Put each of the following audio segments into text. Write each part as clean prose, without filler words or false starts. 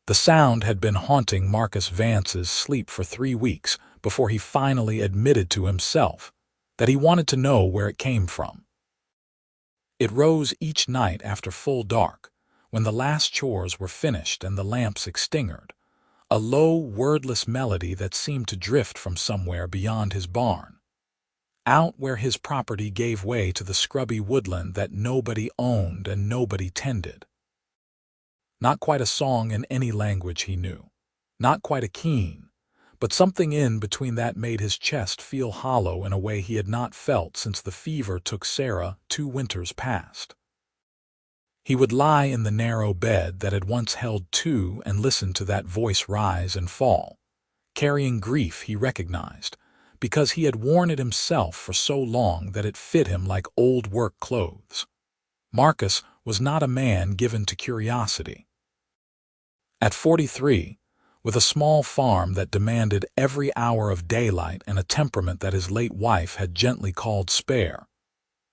The sound had been haunting Marcus Vance's sleep for 3 weeks before he finally admitted to himself that he wanted to know where it came from. It rose each night after full dark, when the last chores were finished and the lamps extinguished, a low, wordless melody that seemed to drift from somewhere beyond his barn, out where his property gave way to the scrubby woodland that nobody owned and nobody tended. Not quite a song in any language he knew, not quite a keen, but something in between that made his chest feel hollow in a way he had not felt since the fever took Sarah 2 winters past. He would lie in the narrow bed that had once held two and listen to that voice rise and fall, carrying grief he recognized, because he had worn it himself for so long that it fit him like old work clothes. Marcus was not a man given to curiosity. At 43, with a small farm that demanded every hour of daylight and a temperament that his late wife had gently called spare,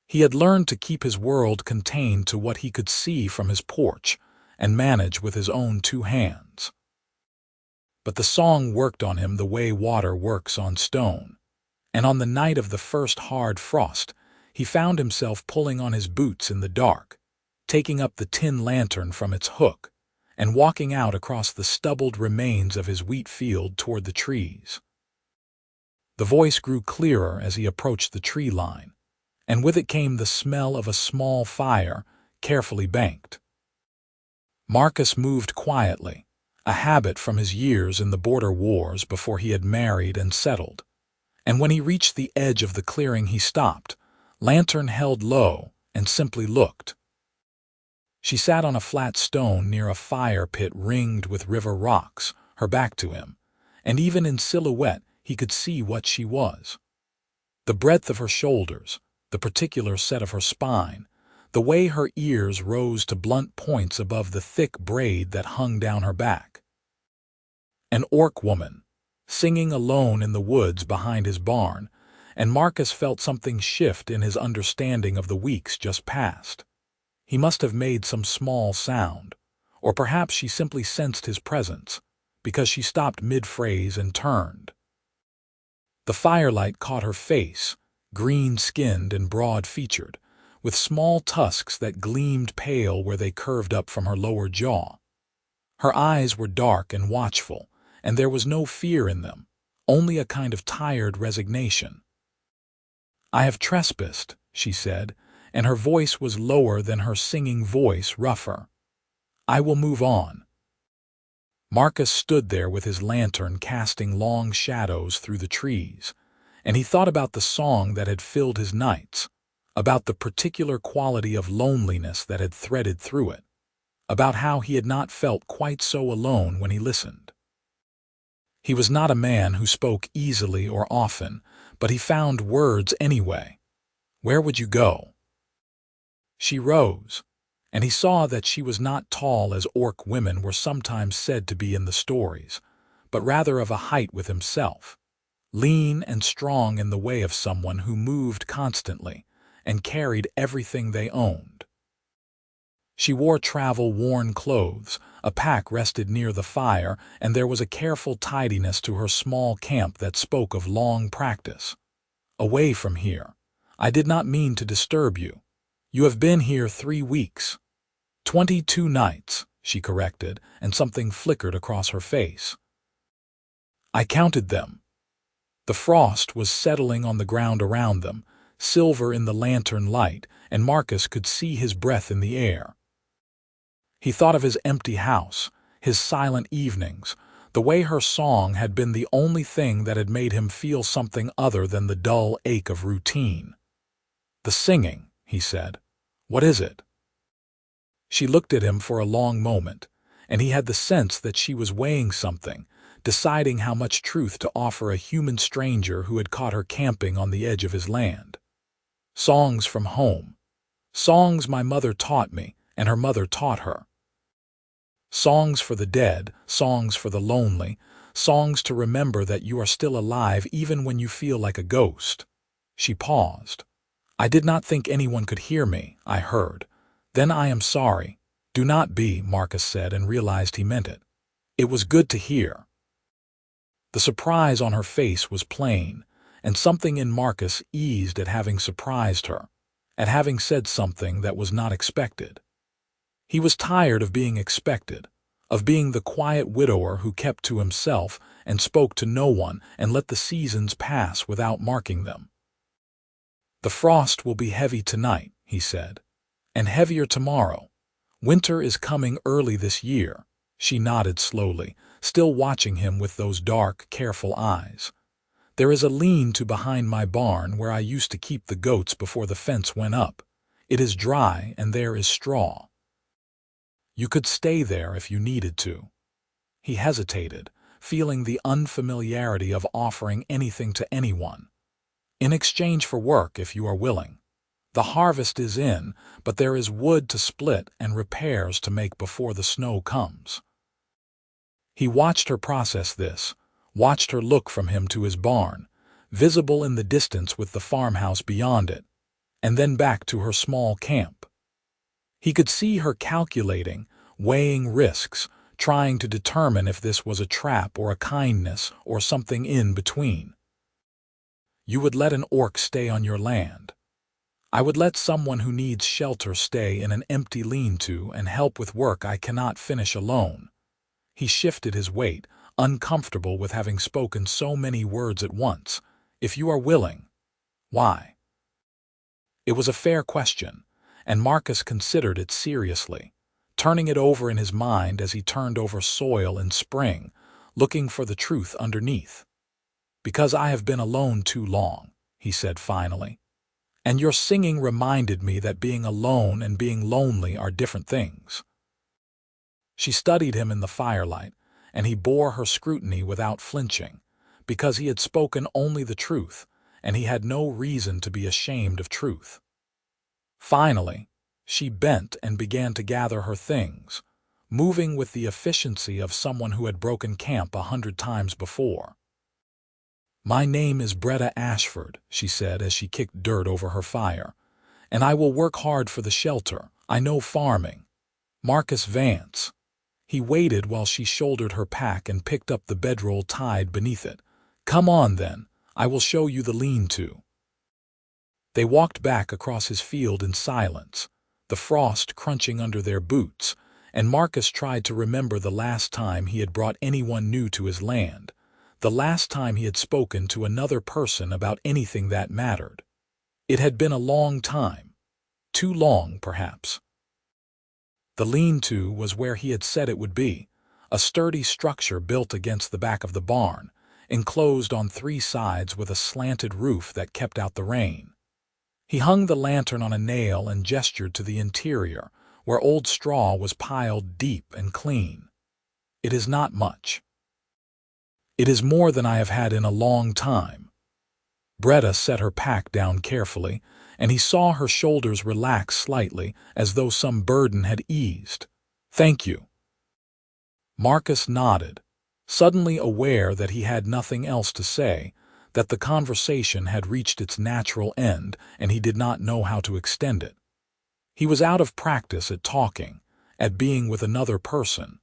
he had learned to keep his world contained to what he could see from his porch and manage with his own 2 hands. But the song worked on him the way water works on stone, and on the night of the first hard frost, he found himself pulling on his boots in the dark, taking up the tin lantern from its hook, and walking out across the stubbled remains of his wheat field toward the trees. The voice grew clearer as he approached the tree line, and with it came the smell of a small fire, carefully banked. Marcus moved quietly, a habit from his years in the border wars before he had married and settled, and when he reached the edge of the clearing he stopped, lantern held low, and simply looked. She sat on a flat stone near a fire pit ringed with river rocks, her back to him, and even in silhouette he could see what she was. The breadth of her shoulders, the particular set of her spine, the way her ears rose to blunt points above the thick braid that hung down her back. An orc woman, singing alone in the woods behind his barn, and Marcus felt something shift in his understanding of the weeks just past. He must have made some small sound, or perhaps she simply sensed his presence, because she stopped mid-phrase and turned. The firelight caught her face, green-skinned and broad-featured, with small tusks that gleamed pale where they curved up from her lower jaw. Her eyes were dark and watchful, and there was no fear in them, only a kind of tired resignation. "I have trespassed," she said, and her voice was lower than her singing voice, rougher. "I will move on." Marcus stood there with his lantern casting long shadows through the trees, and he thought about the song that had filled his nights, about the particular quality of loneliness that had threaded through it, about how he had not felt quite so alone when he listened. He was not a man who spoke easily or often, but he found words anyway. "Where would you go?" She rose, and he saw that she was not tall as orc women were sometimes said to be in the stories, but rather of a height with himself, lean and strong in the way of someone who moved constantly and carried everything they owned. She wore travel-worn clothes, a pack rested near the fire, and there was a careful tidiness to her small camp that spoke of long practice. "Away from here. I did not mean to disturb you. You have been here 3 weeks. 22 nights, she corrected, and something flickered across her face. "I counted them." The frost was settling on the ground around them, silver in the lantern light, and Marcus could see his breath in the air. He thought of his empty house, his silent evenings, the way her song had been the only thing that had made him feel something other than the dull ache of routine. "The singing," he said. "What is it?" She looked at him for a long moment, and he had the sense that she was weighing something, deciding how much truth to offer a human stranger who had caught her camping on the edge of his land. "Songs from home. Songs my mother taught me, and her mother taught her. Songs for the dead, songs for the lonely, songs to remember that you are still alive even when you feel like a ghost." She paused. "I did not think anyone could hear me," I heard. "Then I am sorry." "Do not be," Marcus said, and realized he meant it. It was good to hear. The surprise on her face was plain, and something in Marcus eased at having surprised her, at having said something that was not expected. He was tired of being expected, of being the quiet widower who kept to himself and spoke to no one and let the seasons pass without marking them. "The frost will be heavy tonight," he said, "and heavier tomorrow. Winter is coming early this year." She nodded slowly, still watching him with those dark, careful eyes. "There is a lean-to behind my barn where I used to keep the goats before the fence went up. It is dry and there is straw. You could stay there if you needed to." He hesitated, feeling the unfamiliarity of offering anything to anyone. "In exchange for work, if you are willing. The harvest is in, but there is wood to split and repairs to make before the snow comes." He watched her process this, watched her look from him to his barn, visible in the distance with the farmhouse beyond it, and then back to her small camp. He could see her calculating, weighing risks, trying to determine if this was a trap or a kindness or something in between. "You would let an orc stay on your land. I would let someone who needs shelter stay in an empty lean-to and help with work I cannot finish alone." He shifted his weight, uncomfortable with having spoken so many words at once. "If you are willing." Why? It was a fair question, and Marcus considered it seriously, turning it over in his mind as he turned over soil in spring, looking for the truth underneath. "Because I have been alone too long," he said finally. "And your singing reminded me that being alone and being lonely are different things." She studied him in the firelight, and he bore her scrutiny without flinching, because he had spoken only the truth, and he had no reason to be ashamed of truth. Finally, she bent and began to gather her things, moving with the efficiency of someone who had broken camp 100 times before. "My name is Breta Ashford," she said as she kicked dirt over her fire, "and I will work hard for the shelter. I know farming. Marcus Vance." He waited while she shouldered her pack and picked up the bedroll tied beneath it. "Come on, then. I will show you the lean-to." They walked back across his field in silence, the frost crunching under their boots, and Marcus tried to remember the last time he had brought anyone new to his land, the last time he had spoken to another person about anything that mattered. It had been a long time. Too long, perhaps. The lean-to was where he had said it would be, a sturdy structure built against the back of the barn, enclosed on 3 sides with a slanted roof that kept out the rain. He hung the lantern on a nail and gestured to the interior, where old straw was piled deep and clean. "It is not much. It is more than I have had in a long time." Breta set her pack down carefully, and he saw her shoulders relax slightly as though some burden had eased. "Thank you." Marcus nodded, suddenly aware that he had nothing else to say, that the conversation had reached its natural end and he did not know how to extend it. He was out of practice at talking, at being with another person,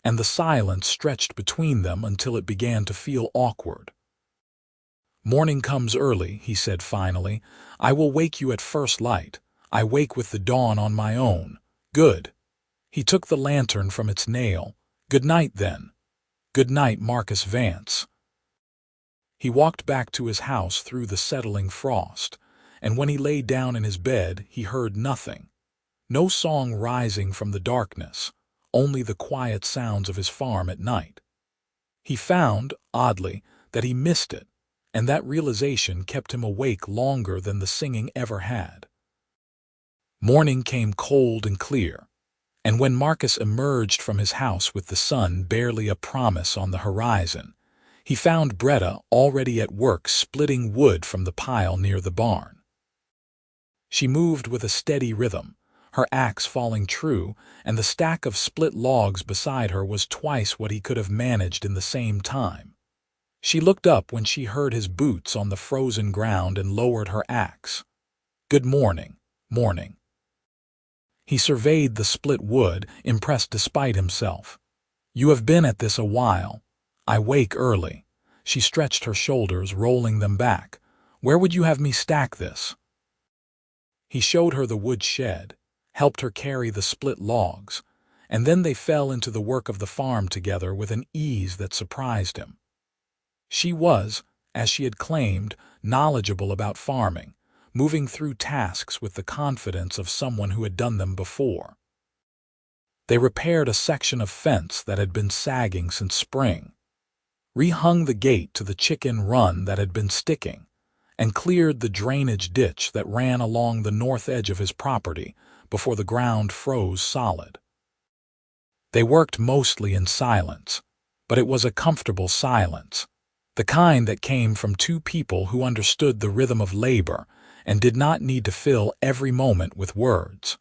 and the silence stretched between them until it began to feel awkward. "Morning comes early," he said finally. "I will wake you at first light. I wake with the dawn on my own. Good." He took the lantern from its nail. "Good night, then." "Good night, Marcus Vance." He walked back to his house through the settling frost, and when he lay down in his bed, he heard nothing. No song rising from the darkness, only the quiet sounds of his farm at night. He found, oddly, that he missed it, and that realization kept him awake longer than the singing ever had. Morning came cold and clear, and when Marcus emerged from his house with the sun barely a promise on the horizon, he found Breta already at work splitting wood from the pile near the barn. She moved with a steady rhythm, her axe falling true, and the stack of split logs beside her was twice what he could have managed in the same time. She looked up when she heard his boots on the frozen ground and lowered her axe. "Good morning, morning." He surveyed the split wood, impressed despite himself. You have been at this a while. I wake early. She stretched her shoulders, rolling them back. Where would you have me stack this? He showed her the wood shed, helped her carry the split logs, and then they fell into the work of the farm together with an ease that surprised him. She was, as she had claimed, knowledgeable about farming, moving through tasks with the confidence of someone who had done them before. They repaired a section of fence that had been sagging since spring, rehung the gate to the chicken run that had been sticking, and cleared the drainage ditch that ran along the north edge of his property before the ground froze solid. They worked mostly in silence, but it was a comfortable silence, the kind that came from two people who understood the rhythm of labor and did not need to fill every moment with words.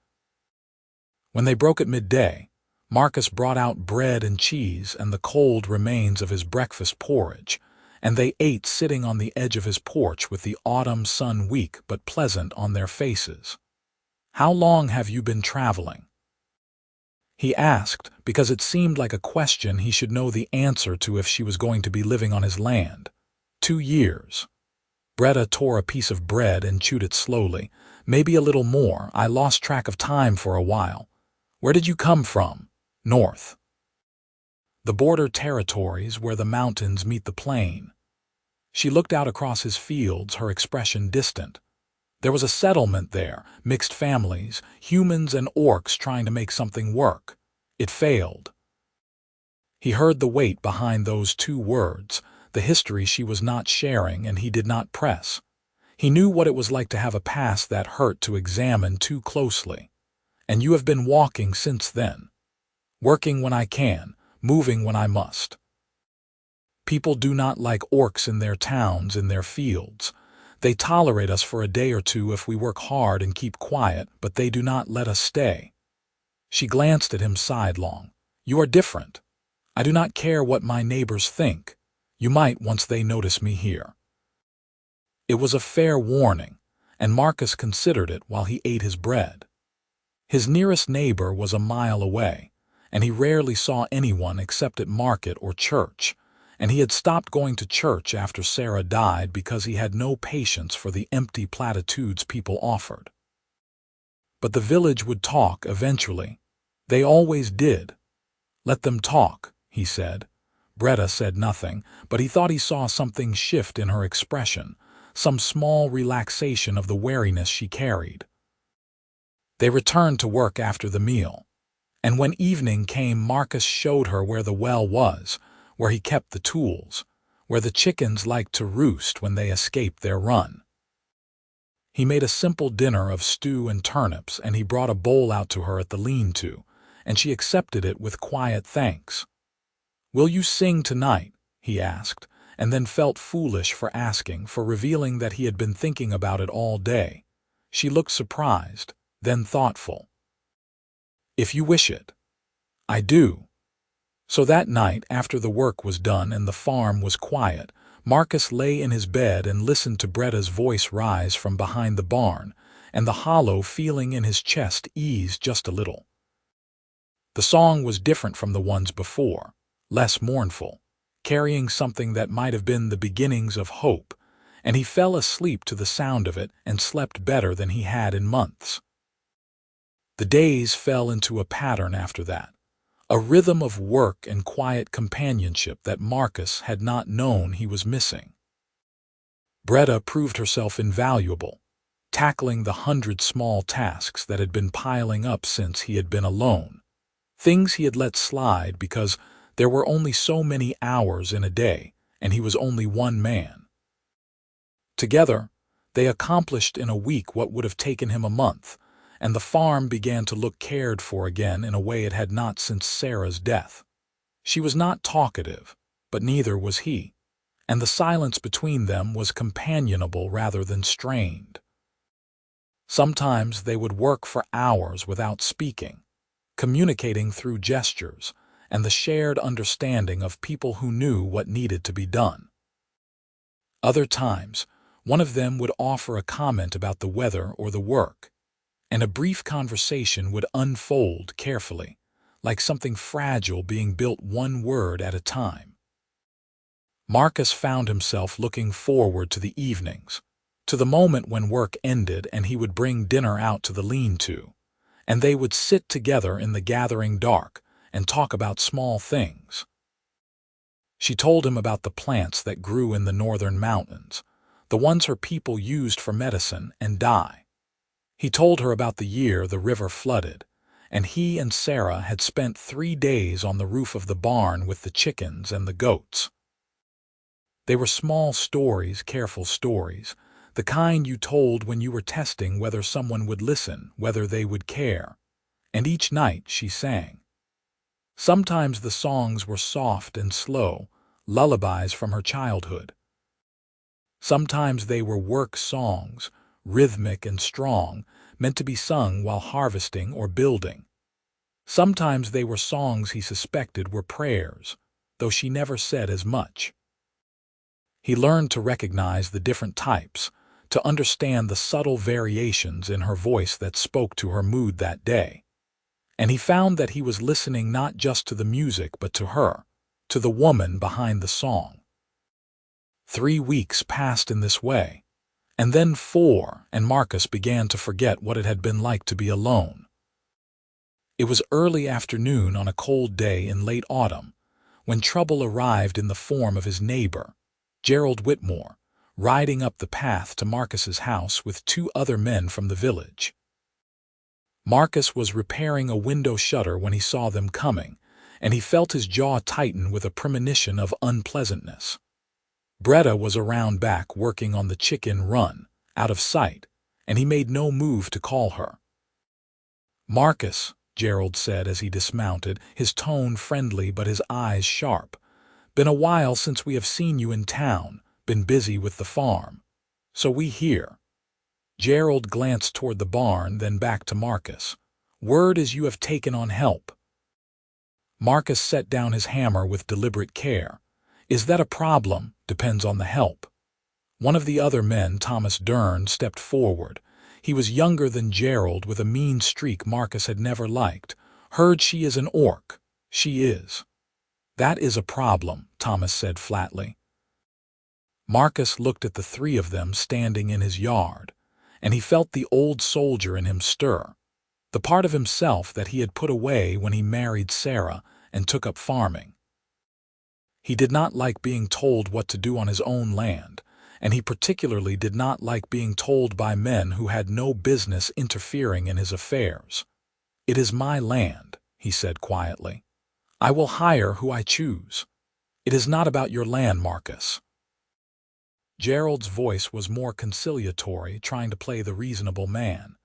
When they broke at midday, Marcus brought out bread and cheese and the cold remains of his breakfast porridge, and they ate sitting on the edge of his porch with the autumn sun weak but pleasant on their faces. "How long have you been traveling?" he asked, because it seemed like a question he should know the answer to if she was going to be living on his land. 2 years. Breta tore a piece of bread and chewed it slowly. "Maybe a little more. I lost track of time for a while." "Where did you come from?" "North. The border territories where the mountains meet the plain." She looked out across his fields, her expression distant. "There was a settlement there, mixed families, humans and orcs trying to make something work. It failed." He heard the weight behind those 2 words, the history she was not sharing, and he did not press. He knew what it was like to have a past that hurt to examine too closely. "And you have been walking since then?" "Working when I can, moving when I must." "People do not like orcs in their towns, in their fields. They tolerate us for a day or two if we work hard and keep quiet, but they do not let us stay." She glanced at him sidelong. "You are different. I do not care what my neighbors think. You might once they notice me here." It was a fair warning, and Marcus considered it while he ate his bread. His nearest neighbor was a mile away, and he rarely saw anyone except at market or church, and he had stopped going to church after Sarah died because he had no patience for the empty platitudes people offered. But the village would talk eventually. They always did. "Let them talk," he said. Breta said nothing, but he thought he saw something shift in her expression, some small relaxation of the wariness she carried. They returned to work after the meal, and when evening came, Marcus showed her where the well was, where he kept the tools, where the chickens liked to roost when they escaped their run. He made a simple dinner of stew and turnips, and he brought a bowl out to her at the lean-to, and she accepted it with quiet thanks. "Will you sing tonight?" he asked, and then felt foolish for asking, for revealing that he had been thinking about it all day. She looked surprised, then thoughtful. "If you wish it." "I do." So that night, after the work was done and the farm was quiet, Marcus lay in his bed and listened to Breta's voice rise from behind the barn, and the hollow feeling in his chest ease just a little. The song was different from the ones before, less mournful, carrying something that might have been the beginnings of hope, and he fell asleep to the sound of it and slept better than he had in months. The days fell into a pattern after that. A rhythm of work and quiet companionship that Marcus had not known he was missing. Breta proved herself invaluable, tackling the 100 small tasks that had been piling up since he had been alone, things he had let slide because there were only so many hours in a day and he was only one man. Together, they accomplished in a week what would have taken him a month, and the farm began to look cared for again in a way it had not since Sarah's death. She was not talkative, but neither was he, and the silence between them was companionable rather than strained. Sometimes they would work for hours without speaking, communicating through gestures and the shared understanding of people who knew what needed to be done. Other times, one of them would offer a comment about the weather or the work, and a brief conversation would unfold carefully, like something fragile being built one word at a time. Marcus found himself looking forward to the evenings, to the moment when work ended and he would bring dinner out to the lean-to, and they would sit together in the gathering dark and talk about small things. She told him about the plants that grew in the northern mountains, the ones her people used for medicine and dye. He told her about the year the river flooded, and he and Sarah had spent 3 days on the roof of the barn with the chickens and the goats. They were small stories, careful stories, the kind you told when you were testing whether someone would listen, whether they would care. And each night she sang. Sometimes the songs were soft and slow, lullabies from her childhood. Sometimes they were work songs, rhythmic and strong, meant to be sung while harvesting or building. Sometimes they were songs he suspected were prayers, though she never said as much. He learned to recognize the different types, to understand the subtle variations in her voice that spoke to her mood that day. And he found that he was listening not just to the music but to her, to the woman behind the song. 3 weeks passed in this way, and then 4, and Marcus began to forget what it had been like to be alone. It was early afternoon on a cold day in late autumn, when trouble arrived in the form of his neighbor, Gerald Whitmore, riding up the path to Marcus's house with 2 other men from the village. Marcus was repairing a window shutter when he saw them coming, and he felt his jaw tighten with a premonition of unpleasantness. Breta was around back working on the chicken run, out of sight, and he made no move to call her. "Marcus," Gerald said as he dismounted, his tone friendly but his eyes sharp. "Been a while since we have seen you in town, been busy with the farm. So we hear." Gerald glanced toward the barn, then back to Marcus. "Word is you have taken on help." Marcus set down his hammer with deliberate care. "Is that a problem? Depends on the help." One of the other men, Thomas Dern, stepped forward. He was younger than Gerald, with a mean streak Marcus had never liked. "Heard she is an orc." "She is." "That is a problem," Thomas said flatly. Marcus looked at the 3 of them standing in his yard, and he felt the old soldier in him stir, the part of himself that he had put away when he married Sarah and took up farming. He did not like being told what to do on his own land, and he particularly did not like being told by men who had no business interfering in his affairs. "It is my land," he said quietly. "I will hire who I choose. It is not about your land, Marcus." Gerald's voice was more conciliatory, trying to play the reasonable man.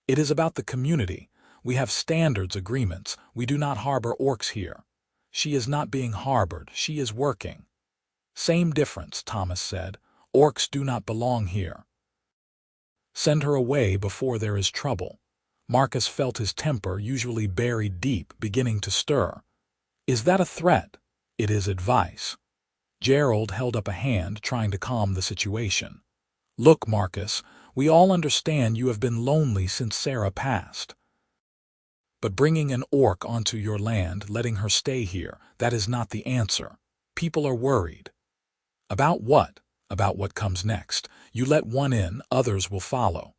"It is about the community. We have standards, agreements. We do not harbor orcs here. She is not being harbored. She is working." "Same difference," Thomas said. "Orcs do not belong here." "Send her away before there is trouble." Marcus felt his temper, usually buried deep, beginning to stir. "Is that a threat?" "It is advice." Gerald held up a hand, trying to calm the situation. "Look, Marcus, we all understand you have been lonely since Sarah passed. But bringing an orc onto your land, letting her stay here, that is not the answer. People are worried." "About what?" "About what comes next. You let one in, others will follow.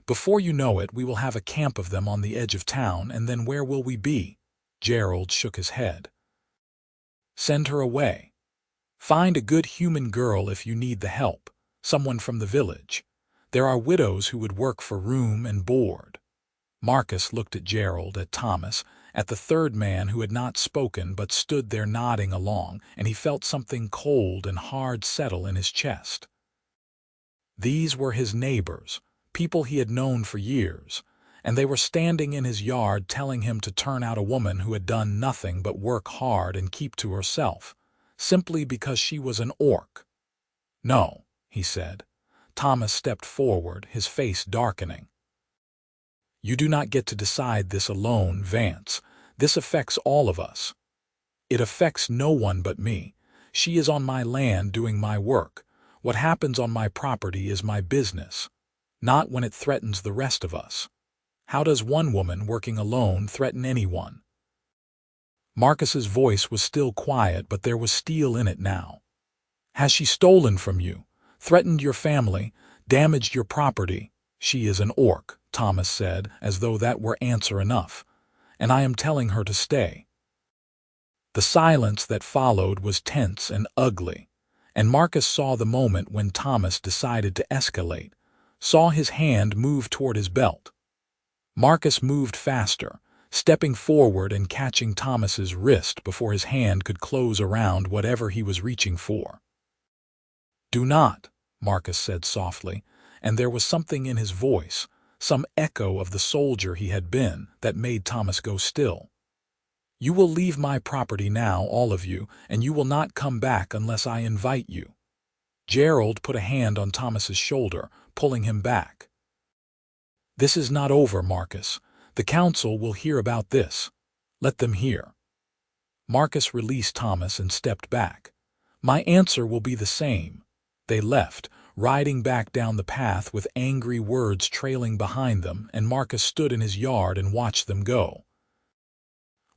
Before you know it, we will have a camp of them on the edge of town, and then where will we be?" Gerald shook his head. "Send her away. Find a good human girl if you need the help, someone from the village. There are widows who would work for room and board." Marcus looked at Gerald, at Thomas, at the 3rd man who had not spoken but stood there nodding along, and he felt something cold and hard settle in his chest. These were his neighbors, people he had known for years, and they were standing in his yard telling him to turn out a woman who had done nothing but work hard and keep to herself, simply because she was an orc. "No," he said. Thomas stepped forward, his face darkening. "You do not get to decide this alone, Vance. This affects all of us." "It affects no one but me. She is on my land doing my work. What happens on my property is my business, not when it threatens the rest of us. How does one woman working alone threaten anyone?" Marcus's voice was still quiet, but there was steel in it now. "Has she stolen from you, threatened your family, damaged your property?" "She is an orc," Thomas said, as though that were answer enough. "And I am telling her to stay." The silence that followed was tense and ugly, and Marcus saw the moment when Thomas decided to escalate, saw his hand move toward his belt. Marcus moved faster, stepping forward and catching Thomas's wrist before his hand could close around whatever he was reaching for. "Do not," Marcus said softly, and there was something in his voice, some echo of the soldier he had been, that made Thomas go still. "You will leave my property now, all of you, and you will not come back unless I invite you." Gerald put a hand on Thomas's shoulder, pulling him back. "This is not over, Marcus. The council will hear about this. Let them hear." Marcus released Thomas and stepped back. "My answer will be the same." They left, riding back down the path with angry words trailing behind them, and Marcus stood in his yard and watched them go.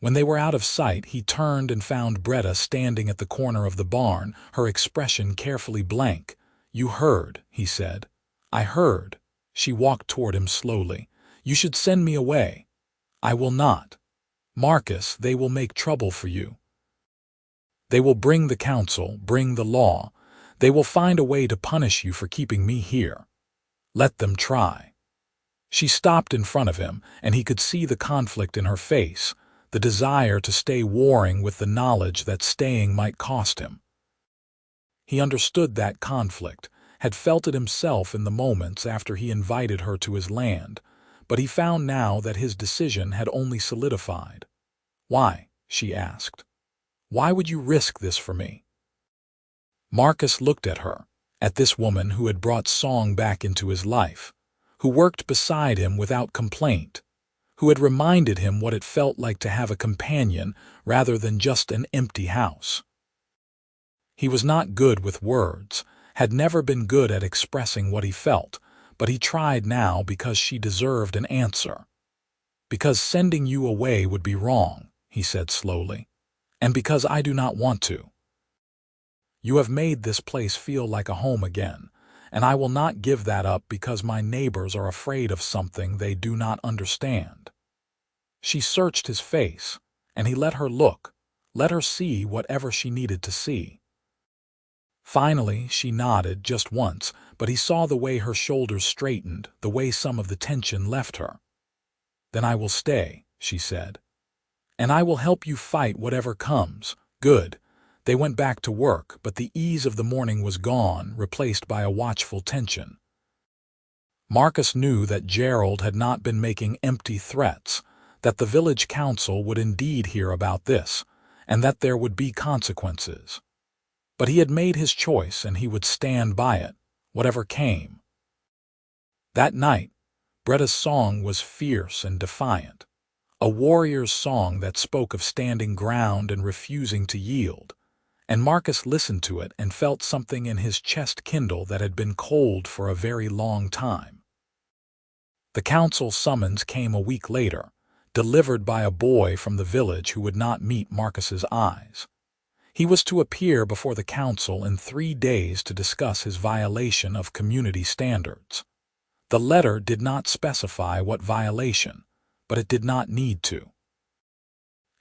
When they were out of sight, he turned and found Breta standing at the corner of the barn, her expression carefully blank. "You heard," he said. "I heard." She walked toward him slowly. "You should send me away." "I will not." "Marcus, they will make trouble for you. They will bring the council, bring the law. They will find a way to punish you for keeping me here. Let them try." She stopped in front of him, and he could see the conflict in her face, the desire to stay warring with the knowledge that staying might cost him. He understood that conflict, had felt it himself in the moments after he invited her to his land, but he found now that his decision had only solidified. "Why?" she asked. "Why would you risk this for me?" Marcus looked at her, at this woman who had brought song back into his life, who worked beside him without complaint, who had reminded him what it felt like to have a companion rather than just an empty house. He was not good with words, had never been good at expressing what he felt, but he tried now because she deserved an answer. "Because sending you away would be wrong," he said slowly, "and because I do not want to. You have made this place feel like a home again, and I will not give that up because my neighbors are afraid of something they do not understand." She searched his face, and he let her look, let her see whatever she needed to see. Finally, she nodded just once, but he saw the way her shoulders straightened, the way some of the tension left her. "Then I will stay," she said. "And I will help you fight whatever comes." "Good." They went back to work, but the ease of the morning was gone, replaced by a watchful tension. Marcus knew that Gerald had not been making empty threats, that the village council would indeed hear about this, and that there would be consequences. But he had made his choice, and he would stand by it, whatever came. That night, Breta's song was fierce and defiant, a warrior's song that spoke of standing ground and refusing to yield, and Marcus listened to it and felt something in his chest kindle that had been cold for a very long time. The council summons came a week later, delivered by a boy from the village who would not meet Marcus's eyes. He was to appear before the council in 3 days to discuss his violation of community standards. The letter did not specify what violation, but it did not need to.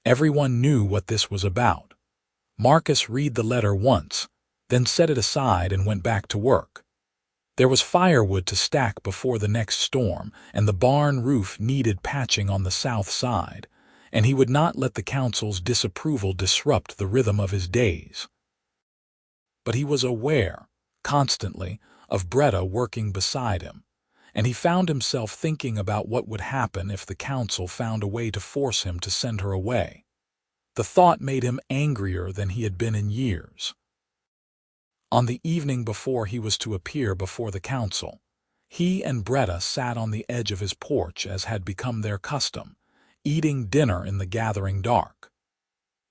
Everyone knew what this was about. Marcus read the letter once, then set it aside and went back to work. There was firewood to stack before the next storm, and the barn roof needed patching on the south side, and he would not let the council's disapproval disrupt the rhythm of his days. But he was aware, constantly, of Breta working beside him, and he found himself thinking about what would happen if the council found a way to force him to send her away. The thought made him angrier than he had been in years. On the evening before he was to appear before the council, he and Breta sat on the edge of his porch as had become their custom, eating dinner in the gathering dark.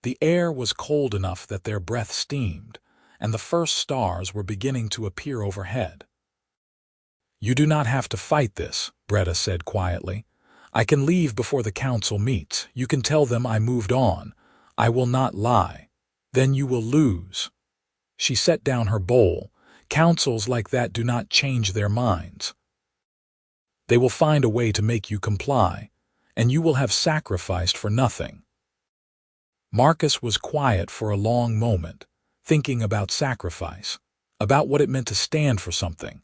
The air was cold enough that their breath steamed, and the first stars were beginning to appear overhead. "You do not have to fight this," Breta said quietly. "I can leave before the council meets. You can tell them I moved on. I will not lie. Then you will lose." She set down her bowl. "Counsels like that do not change their minds. They will find a way to make you comply, and you will have sacrificed for nothing." Marcus was quiet for a long moment, thinking about sacrifice, about what it meant to stand for something,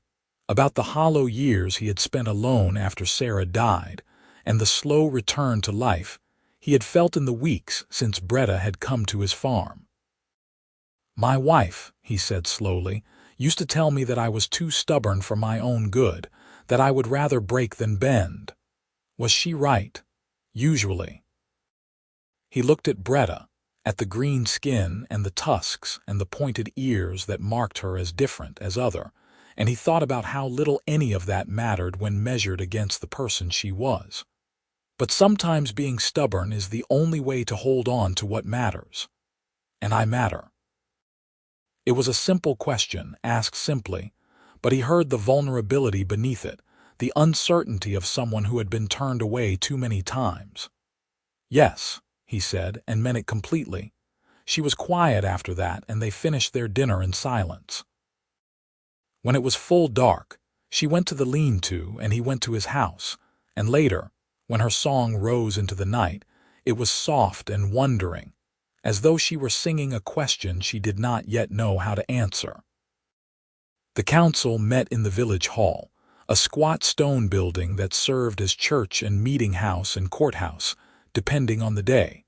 about the hollow years he had spent alone after Sarah died, and the slow return to life he had felt in the weeks since Breta had come to his farm. "My wife," he said slowly, "used to tell me that I was too stubborn for my own good, that I would rather break than bend. Was she right? Usually." He looked at Breta, at the green skin and the tusks and the pointed ears that marked her as different as other, and he thought about how little any of that mattered when measured against the person she was. But sometimes being stubborn is the only way to hold on to what matters. And I matter. It was a simple question, asked simply, but he heard the vulnerability beneath it, the uncertainty of someone who had been turned away too many times. "Yes," he said, and meant it completely. She was quiet after that, and they finished their dinner in silence. When it was full dark, she went to the lean-to and he went to his house, and later, when her song rose into the night, it was soft and wondering, as though she were singing a question she did not yet know how to answer. The council met in the village hall, a squat stone building that served as church and meeting house and courthouse, depending on the day.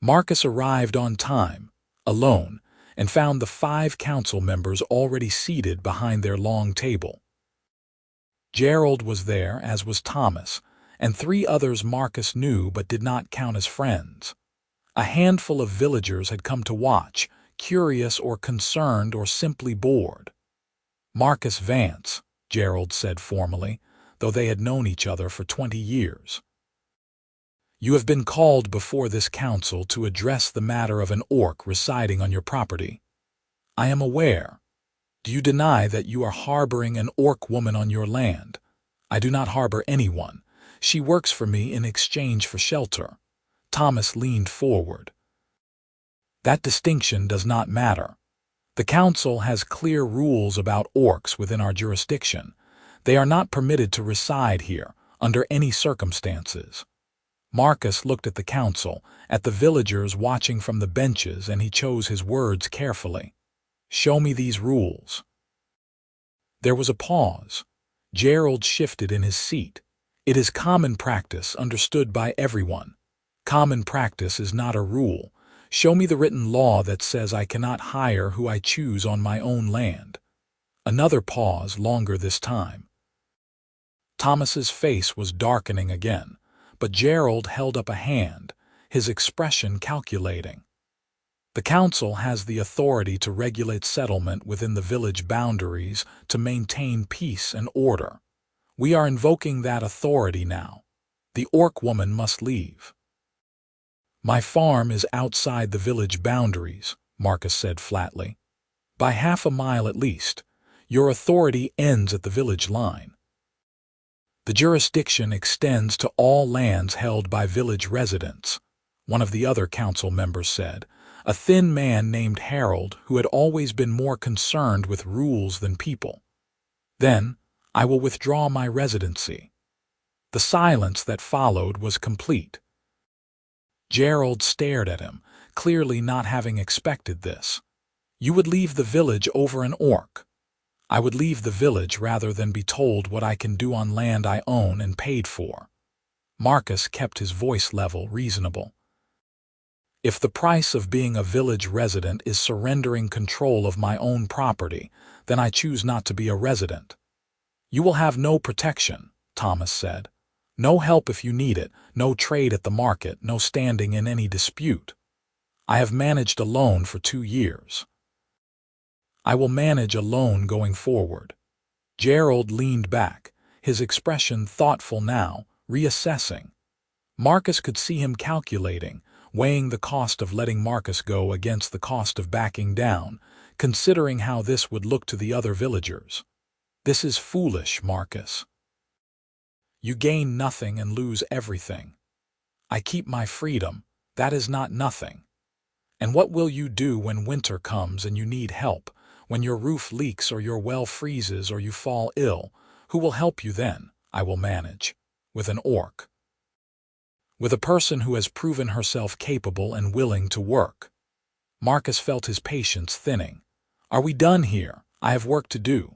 Marcus arrived on time, alone, and found the 5 council members already seated behind their long table. Gerald was there, as was Thomas, and 3 others Marcus knew but did not count as friends. A handful of villagers had come to watch, curious or concerned or simply bored. "Marcus Vance," Gerald said formally, though they had known each other for 20 years. "You have been called before this council to address the matter of an orc residing on your property. I am aware. Do you deny that you are harboring an orc woman on your land? I do not harbor anyone. She works for me in exchange for shelter." Thomas leaned forward. "That distinction does not matter. The council has clear rules about orcs within our jurisdiction. They are not permitted to reside here, under any circumstances." Marcus looked at the council, at the villagers watching from the benches, and he chose his words carefully. "Show me these rules." There was a pause. Gerald shifted in his seat. "It is common practice, understood by everyone. Common practice is not a rule. Show me the written law that says I cannot hire who I choose on my own land." Another pause, longer this time. Thomas's face was darkening again, but Gerald held up a hand, his expression calculating. "The council has the authority to regulate settlement within the village boundaries to maintain peace and order. We are invoking that authority now. The orc woman must leave." "My farm is outside the village boundaries," Marcus said flatly. "By half a mile at least. Your authority ends at the village line." "The jurisdiction extends to all lands held by village residents," one of the other council members said, a thin man named Harold who had always been more concerned with rules than people. "Then, I will withdraw my residency." The silence that followed was complete. Gerald stared at him, clearly not having expected this. "You would leave the village over an orc?" "I would leave the village rather than be told what I can do on land I own and paid for." Marcus kept his voice level, reasonable. "If the price of being a village resident is surrendering control of my own property, then I choose not to be a resident." "You will have no protection," Thomas said. "No help if you need it, no trade at the market, no standing in any dispute. I have managed alone for 2 years. I will manage alone going forward." Gerald leaned back, his expression thoughtful now, reassessing. Marcus could see him calculating, weighing the cost of letting Marcus go against the cost of backing down, considering how this would look to the other villagers. "This is foolish, Marcus. You gain nothing and lose everything. I keep my freedom, That is not nothing. And what will you do when winter comes and you need help, when your roof leaks or your well freezes or you fall ill? Who will help you then? I will manage. With an orc. With a person who has proven herself capable and willing to work. Marcus felt his patience thinning. Are we done here? I have work to do.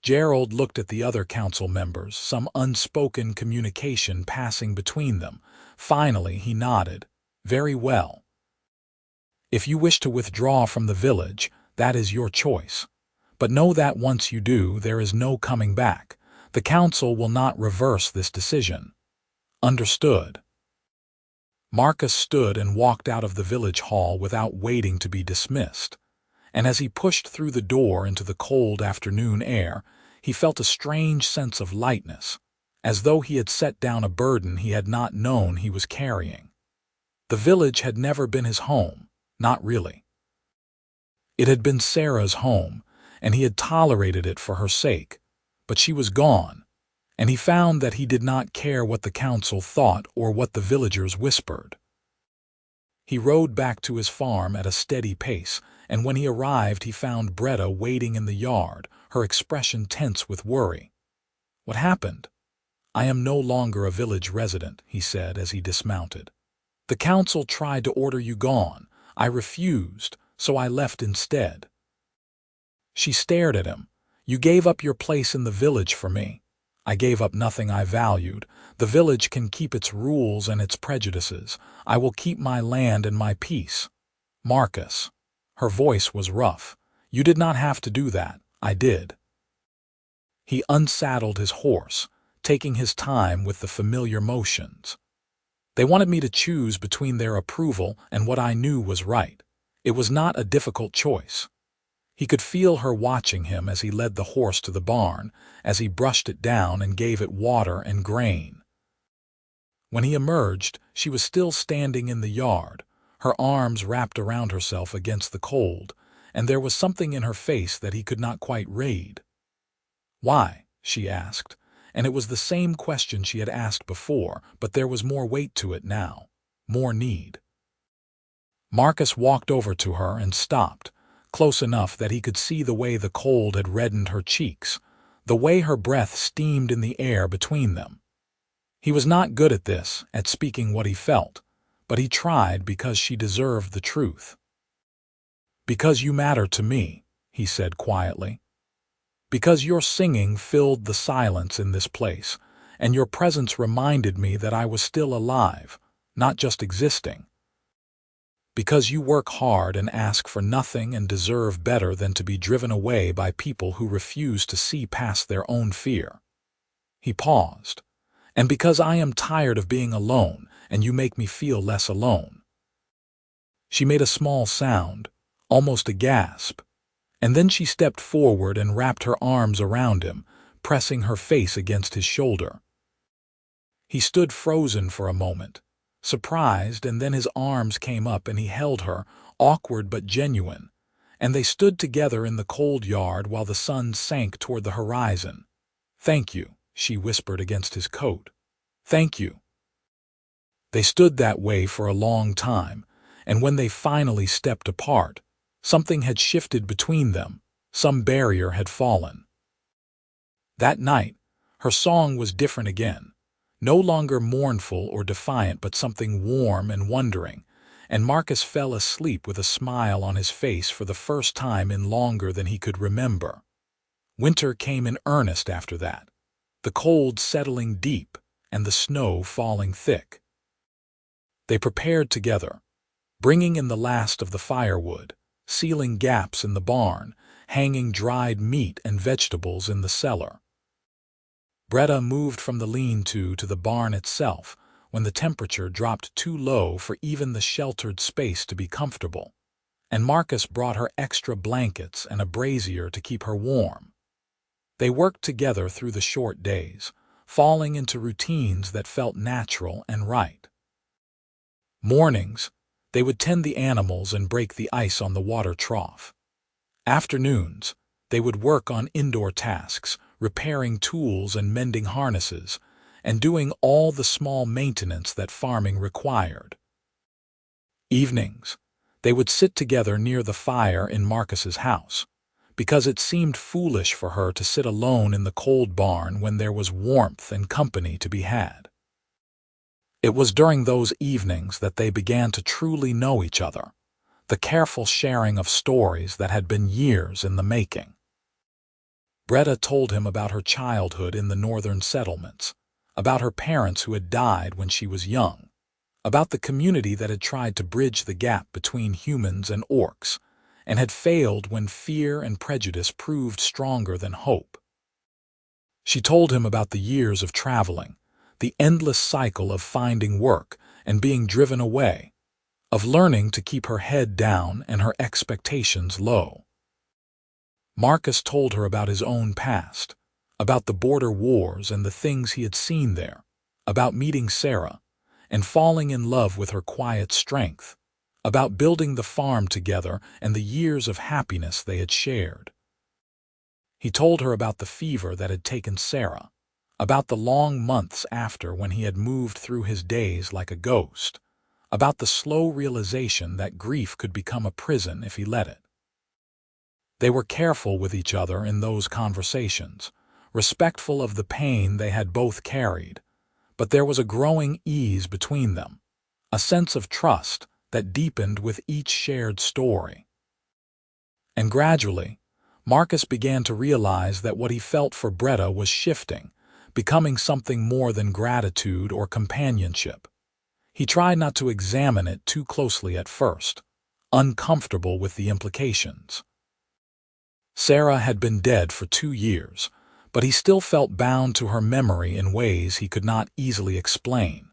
Gerald looked at the other council members, some unspoken communication passing between them. Finally, he nodded. Very well. If you wish to withdraw from the village, that is your choice. But know that once you do, there is no coming back. The council will not reverse this decision. Understood. Marcus stood and walked out of the village hall without waiting to be dismissed. And as he pushed through the door into the cold afternoon air, he felt a strange sense of lightness, as though he had set down a burden he had not known he was carrying. The village had never been his home. Not really. It had been Sarah's home, and he had tolerated it for her sake. But she was gone, and he found that he did not care what the council thought or what the villagers whispered. He rode back to his farm at a steady pace, and when he arrived he found Breta waiting in the yard, her expression tense with worry. What happened? I am no longer a village resident, he said as he dismounted. The council tried to order you gone. I refused, so I left instead. She stared at him. You gave up your place in the village for me. I gave up nothing I valued. The village can keep its rules and its prejudices. I will keep my land and my peace. Marcus. Her voice was rough. You did not have to do that. I did. He unsaddled his horse, taking his time with the familiar motions. They wanted me to choose between their approval and what I knew was right. It was not a difficult choice. He could feel her watching him as he led the horse to the barn, as he brushed it down and gave it water and grain. When he emerged, she was still standing in the yard, her arms wrapped around herself against the cold, and there was something in her face that he could not quite read. Why? She asked. And it was the same question she had asked before, but there was more weight to it now, more need. Marcus walked over to her and stopped, close enough that he could see the way the cold had reddened her cheeks, the way her breath steamed in the air between them. He was not good at this, at speaking what he felt, but he tried because she deserved the truth. Because you matter to me, he said quietly. Because your singing filled the silence in this place, and your presence reminded me that I was still alive, not just existing. Because you work hard and ask for nothing and deserve better than to be driven away by people who refuse to see past their own fear. He paused. And because I am tired of being alone, and you make me feel less alone. She made a small sound, almost a gasp. And then she stepped forward and wrapped her arms around him, pressing her face against his shoulder. He stood frozen for a moment, surprised, and then his arms came up and he held her, awkward but genuine, and they stood together in the cold yard while the sun sank toward the horizon. Thank you, she whispered against his coat. Thank you. They stood that way for a long time, and when they finally stepped apart, something had shifted between them, some barrier had fallen. That night, her song was different again, no longer mournful or defiant but something warm and wondering, and Marcus fell asleep with a smile on his face for the first time in longer than he could remember. Winter came in earnest after that, the cold settling deep and the snow falling thick. They prepared together, bringing in the last of the firewood, sealing gaps in the barn, hanging dried meat and vegetables in the cellar. Breta moved from the lean-to to the barn itself when the temperature dropped too low for even the sheltered space to be comfortable, and Marcus brought her extra blankets and a brazier to keep her warm. They worked together through the short days, falling into routines that felt natural and right. Mornings, they would tend the animals and break the ice on the water trough. Afternoons, they would work on indoor tasks, repairing tools and mending harnesses, and doing all the small maintenance that farming required. Evenings, they would sit together near the fire in Marcus's house, because it seemed foolish for her to sit alone in the cold barn when there was warmth and company to be had. It was during those evenings that they began to truly know each other, the careful sharing of stories that had been years in the making. Breta told him about her childhood in the northern settlements, about her parents who had died when she was young, about the community that had tried to bridge the gap between humans and orcs, and had failed when fear and prejudice proved stronger than hope. She told him about the years of traveling, the endless cycle of finding work and being driven away, of learning to keep her head down and her expectations low. Marcus told her about his own past, about the border wars and the things he had seen there, about meeting Sarah and falling in love with her quiet strength, about building the farm together and the years of happiness they had shared. He told her about the fever that had taken Sarah, about the long months after when he had moved through his days like a ghost, about the slow realization that grief could become a prison if he let it. They were careful with each other in those conversations, respectful of the pain they had both carried, but there was a growing ease between them, a sense of trust that deepened with each shared story. And gradually, Marcus began to realize that what he felt for Breta was shifting, becoming something more than gratitude or companionship. He tried not to examine it too closely at first, uncomfortable with the implications. Sarah had been dead for 2 years, but he still felt bound to her memory in ways he could not easily explain.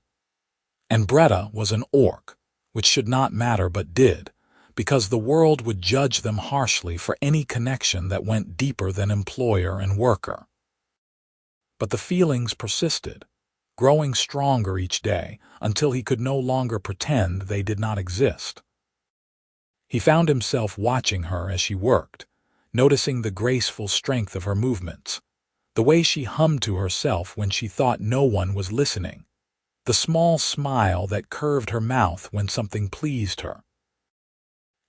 And Breta was an orc, which should not matter but did, because the world would judge them harshly for any connection that went deeper than employer and worker. But the feelings persisted, growing stronger each day until he could no longer pretend they did not exist. He found himself watching her as she worked, noticing the graceful strength of her movements, the way she hummed to herself when she thought no one was listening, the small smile that curved her mouth when something pleased her.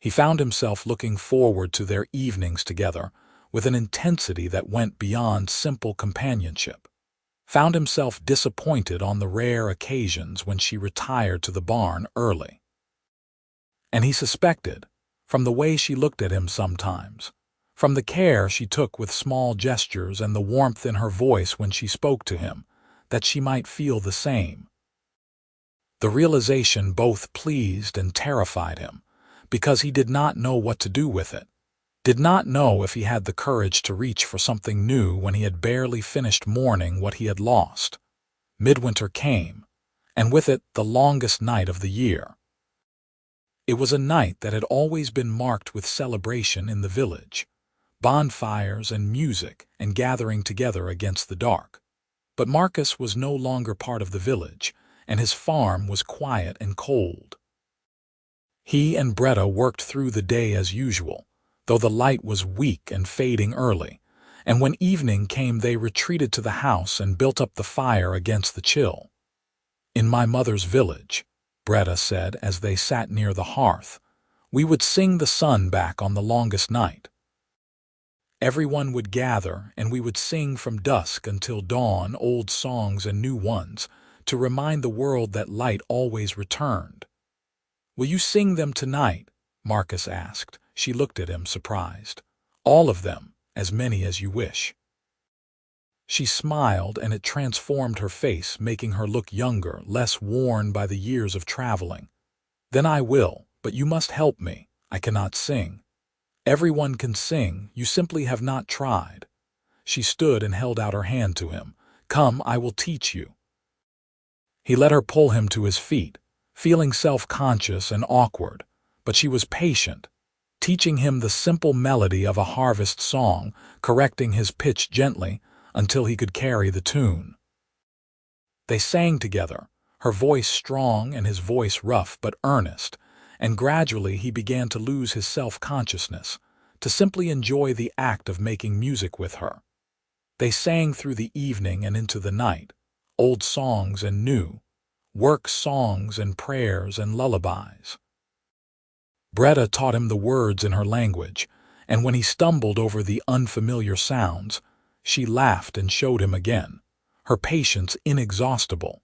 He found himself looking forward to their evenings together with an intensity that went beyond simple companionship, found himself disappointed on the rare occasions when she retired to the barn early. And he suspected, from the way she looked at him sometimes, from the care she took with small gestures and the warmth in her voice when she spoke to him, that she might feel the same. The realization both pleased and terrified him, because he did not know what to do with it, did not know if he had the courage to reach for something new when he had barely finished mourning what he had lost. Midwinter came, and with it the longest night of the year. It was a night that had always been marked with celebration in the village, bonfires and music and gathering together against the dark. But Marcus was no longer part of the village, and his farm was quiet and cold. He and Breta worked through the day as usual, though the light was weak and fading early, and when evening came they retreated to the house and built up the fire against the chill. "In my mother's village," Breta said as they sat near the hearth, "we would sing the sun back on the longest night. Everyone would gather, and we would sing from dusk until dawn old songs and new ones, to remind the world that light always returned." "Will you sing them tonight?" Marcus asked. She looked at him, surprised. "All of them, as many as you wish." She smiled, and it transformed her face, making her look younger, less worn by the years of traveling. "Then I will, but you must help me. I cannot sing." "Everyone can sing, you simply have not tried." She stood and held out her hand to him. "Come, I will teach you." He let her pull him to his feet, feeling self-conscious and awkward, but she was patient, teaching him the simple melody of a harvest song, correcting his pitch gently until he could carry the tune. They sang together, her voice strong and his voice rough but earnest, and gradually he began to lose his self-consciousness, to simply enjoy the act of making music with her. They sang through the evening and into the night, old songs and new, work songs and prayers and lullabies. Breta taught him the words in her language, and when he stumbled over the unfamiliar sounds, she laughed and showed him again, her patience inexhaustible.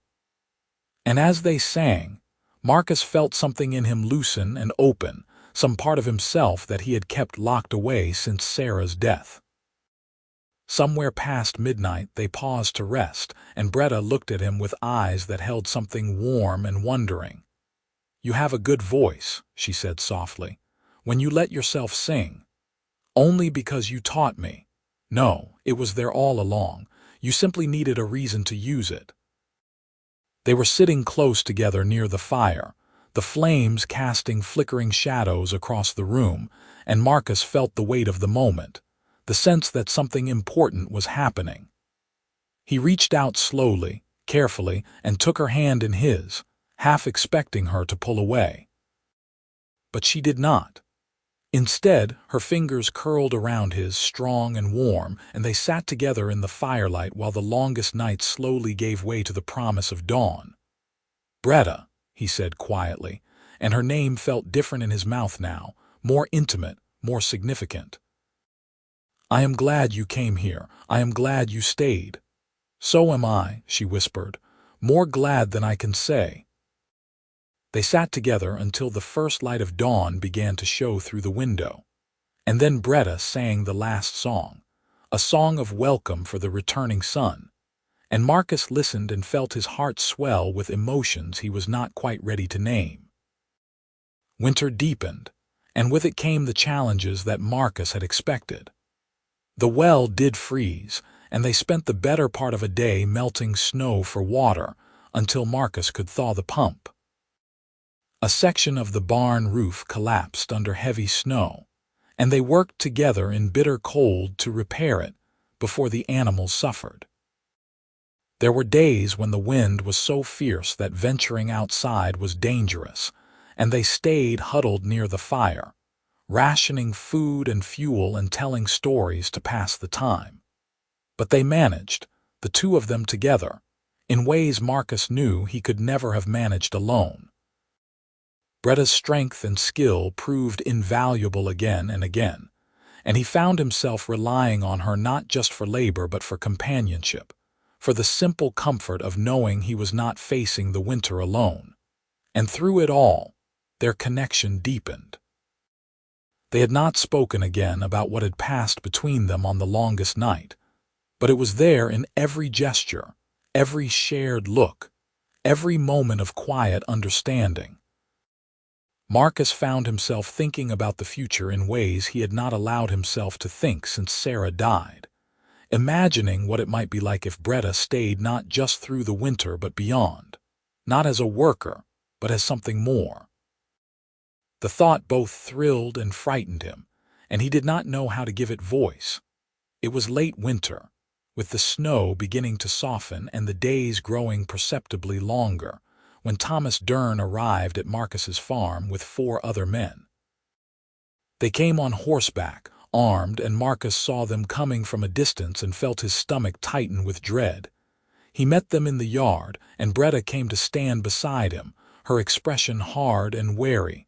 And as they sang, Marcus felt something in him loosen and open, some part of himself that he had kept locked away since Sarah's death. Somewhere past midnight they paused to rest, and Breta looked at him with eyes that held something warm and wondering. "You have a good voice," she said softly, "when you let yourself sing. Only because you taught me. No, it was there all along. You simply needed a reason to use it." They were sitting close together near the fire, the flames casting flickering shadows across the room, and Marcus felt the weight of the moment, the sense that something important was happening. He reached out slowly, carefully, and took her hand in his, half expecting her to pull away. But she did not. Instead, her fingers curled around his, strong and warm, and they sat together in the firelight while the longest night slowly gave way to the promise of dawn. "Breta," he said quietly, and her name felt different in his mouth now, more intimate, more significant. "I am glad you came here. I am glad you stayed." "So am I," she whispered, "more glad than I can say." They sat together until the first light of dawn began to show through the window. And then Breta sang the last song, a song of welcome for the returning sun. And Marcus listened and felt his heart swell with emotions he was not quite ready to name. Winter deepened, and with it came the challenges that Marcus had expected. The well did freeze, and they spent the better part of a day melting snow for water until Marcus could thaw the pump. A section of the barn roof collapsed under heavy snow, and they worked together in bitter cold to repair it before the animals suffered. There were days when the wind was so fierce that venturing outside was dangerous, and they stayed huddled near the fire, rationing food and fuel and telling stories to pass the time. But they managed, the two of them together, in ways Marcus knew he could never have managed alone. Breta's strength and skill proved invaluable again and again, and he found himself relying on her not just for labor but for companionship, for the simple comfort of knowing he was not facing the winter alone. And through it all, their connection deepened. They had not spoken again about what had passed between them on the longest night, but it was there in every gesture, every shared look, every moment of quiet understanding. Marcus found himself thinking about the future in ways he had not allowed himself to think since Sarah died, imagining what it might be like if Breta stayed not just through the winter but beyond, not as a worker, but as something more. The thought both thrilled and frightened him, and he did not know how to give it voice. It was late winter, with the snow beginning to soften and the days growing perceptibly longer, when Thomas Dern arrived at Marcus's farm with 4 other men. They came on horseback, armed, and Marcus saw them coming from a distance and felt his stomach tighten with dread. He met them in the yard, and Breta came to stand beside him, her expression hard and wary.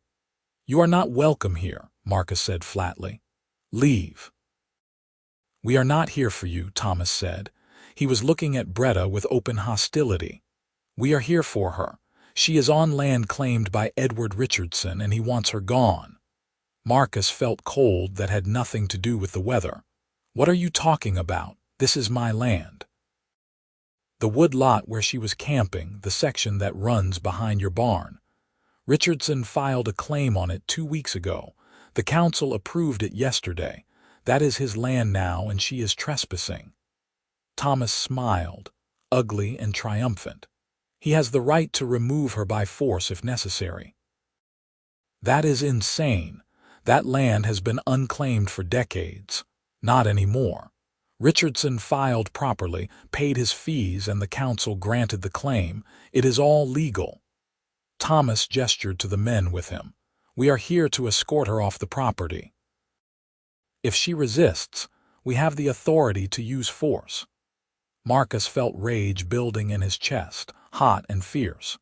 "You are not welcome here," Marcus said flatly. "Leave." "We are not here for you," Thomas said. He was looking at Breta with open hostility. "We are here for her. She is on land claimed by Edward Richardson, and he wants her gone." Marcus felt cold that had nothing to do with the weather. "What are you talking about? This is my land." "The wood lot where she was camping, the section that runs behind your barn. Richardson filed a claim on it 2 weeks ago. The council approved it yesterday. That is his land now, and she is trespassing." Thomas smiled, ugly and triumphant. "He has the right to remove her by force if necessary." "That is insane. That land has been unclaimed for decades. Not anymore. Richardson filed properly, paid his fees, and the council granted the claim. It is all legal." Thomas gestured to the men with him. "We are here to escort her off the property. If she resists, we have the authority to use force." Marcus felt rage building in his chest, hot and fierce.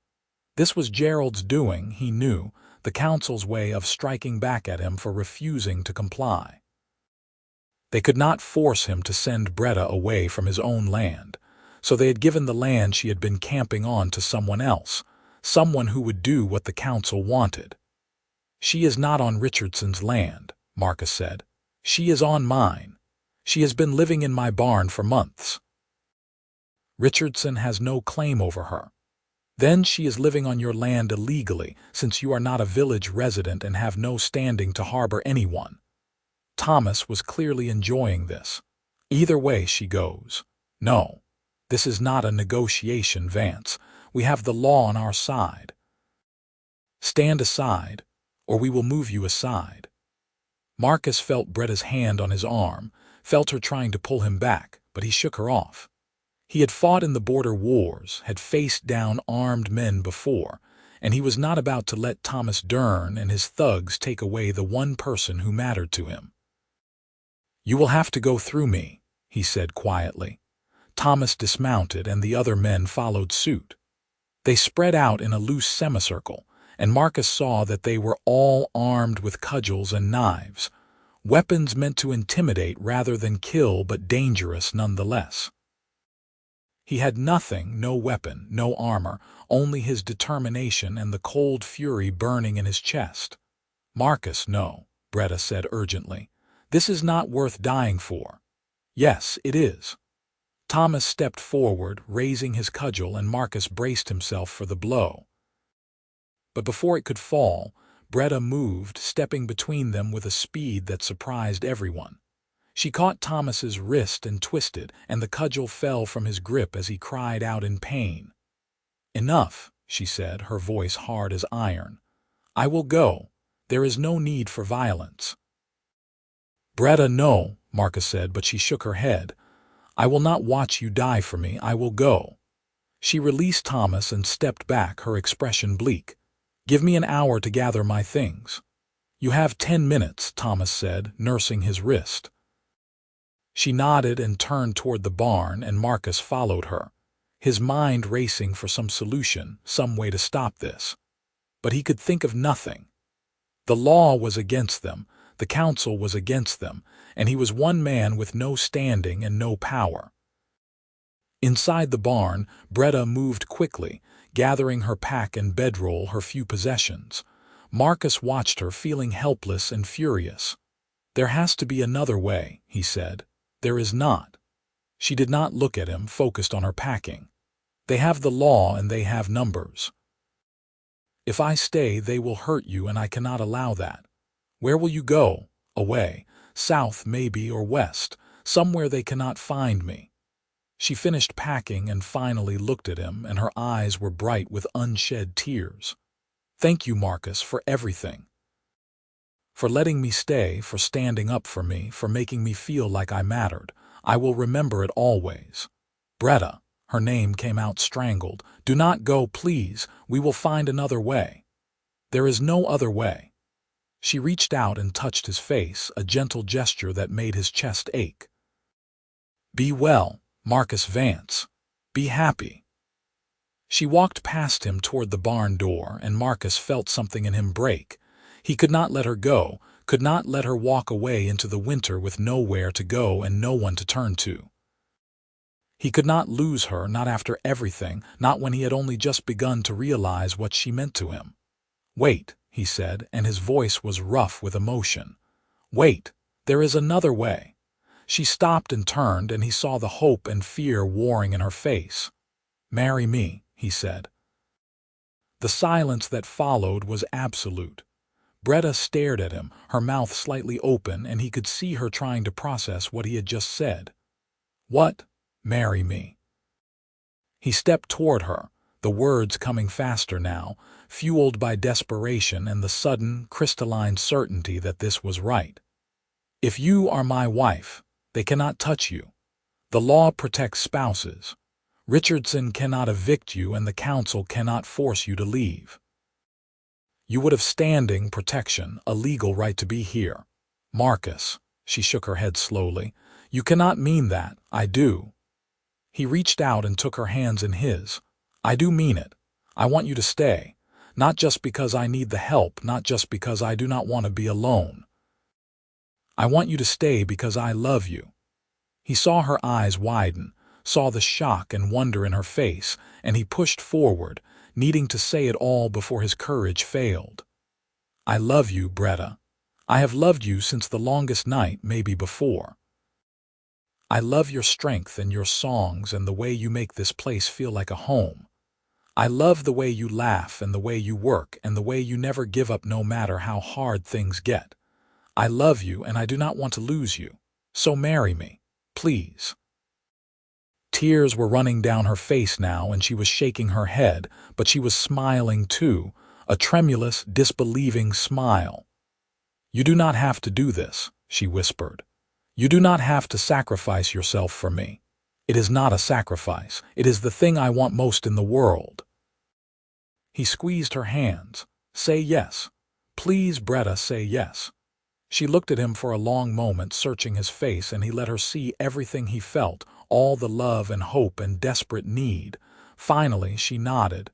This was Gerald's doing, he knew, the council's way of striking back at him for refusing to comply. They could not force him to send Breta away from his own land, so they had given the land she had been camping on to someone else, someone who would do what the council wanted. "She is not on Richardson's land," Marcus said. "She is on mine. She has been living in my barn for months. Richardson has no claim over her. Then she is living on your land illegally, since you are not a village resident and have no standing to harbor anyone." Thomas was clearly enjoying this. "Either way she goes. No, this is not a negotiation, Vance. We have the law on our side. Stand aside, or we will move you aside." Marcus felt Breta's hand on his arm, felt her trying to pull him back, but he shook her off. He had fought in the border wars, had faced down armed men before, and he was not about to let Thomas Dern and his thugs take away the one person who mattered to him. "You will have to go through me," he said quietly. Thomas dismounted and the other men followed suit. They spread out in a loose semicircle, and Marcus saw that they were all armed with cudgels and knives, weapons meant to intimidate rather than kill, but dangerous nonetheless. He had nothing, no weapon, no armor, only his determination and the cold fury burning in his chest. "Marcus, no," Breta said urgently. "This is not worth dying for." "Yes, it is." Thomas stepped forward, raising his cudgel, and Marcus braced himself for the blow. But before it could fall, Breta moved, stepping between them with a speed that surprised everyone. She caught Thomas's wrist and twisted, and the cudgel fell from his grip as he cried out in pain. "Enough," she said, her voice hard as iron. "I will go. There is no need for violence." "Breta, no," Marcus said, but she shook her head. "I will not watch you die for me. I will go." She released Thomas and stepped back, her expression bleak. "Give me an hour to gather my things." "You have 10 minutes," Thomas said, nursing his wrist. She nodded and turned toward the barn, and Marcus followed her, his mind racing for some solution, some way to stop this. But he could think of nothing. The law was against them, the council was against them, and he was one man with no standing and no power. Inside the barn, Breta moved quickly, gathering her pack and bedroll, her few possessions. Marcus watched her, feeling helpless and furious. "There has to be another way," he said. "There is not." She did not look at him, focused on her packing. "They have the law and they have numbers. If I stay, they will hurt you, and I cannot allow that. Where will you go? Away, south maybe, or west, somewhere they cannot find me." She finished packing and finally looked at him, and her eyes were bright with unshed tears. "Thank you, Marcus, for everything. For letting me stay, for standing up for me, for making me feel like I mattered. I will remember it always. Breta," her name came out strangled, "do not go, please. We will find another way. There is no other way." She reached out and touched his face, a gentle gesture that made his chest ache. "Be well, Marcus Vance. Be happy." She walked past him toward the barn door, and Marcus felt something in him break. He could not let her go, could not let her walk away into the winter with nowhere to go and no one to turn to. He could not lose her, not after everything, not when he had only just begun to realize what she meant to him. "Wait," he said, and his voice was rough with emotion. "Wait, there is another way." She stopped and turned, and he saw the hope and fear warring in her face. "Marry me," he said. The silence that followed was absolute. Breta stared at him, her mouth slightly open, and he could see her trying to process what he had just said. "What? Marry me?" He stepped toward her, the words coming faster now, fueled by desperation and the sudden, crystalline certainty that this was right. "If you are my wife, they cannot touch you. The law protects spouses. Richardson cannot evict you, and the council cannot force you to leave. You would have standing protection, a legal right to be here." "Marcus," she shook her head slowly, "you cannot mean that." "I do." He reached out and took her hands in his. "I do mean it. I want you to stay. not just because I need the help, not just because I do not want to be alone. I want you to stay because I love you." He saw her eyes widen, saw the shock and wonder in her face, and he pushed forward, needing to say it all before his courage failed. "I love you, Breta. I have loved you since the longest night, maybe before. I love your strength and your songs and the way you make this place feel like a home. I love the way you laugh and the way you work and the way you never give up no matter how hard things get. I love you and I do not want to lose you. So marry me, please." Tears were running down her face now and she was shaking her head, but she was smiling too, a tremulous, disbelieving smile. "You do not have to do this," she whispered. "You do not have to sacrifice yourself for me. It is not a sacrifice. It is the thing I want most in the world." He squeezed her hands. "Say yes. Please, Breta, say yes." She looked at him for a long moment, searching his face, and he let her see everything he felt, all the love and hope and desperate need. Finally, she nodded.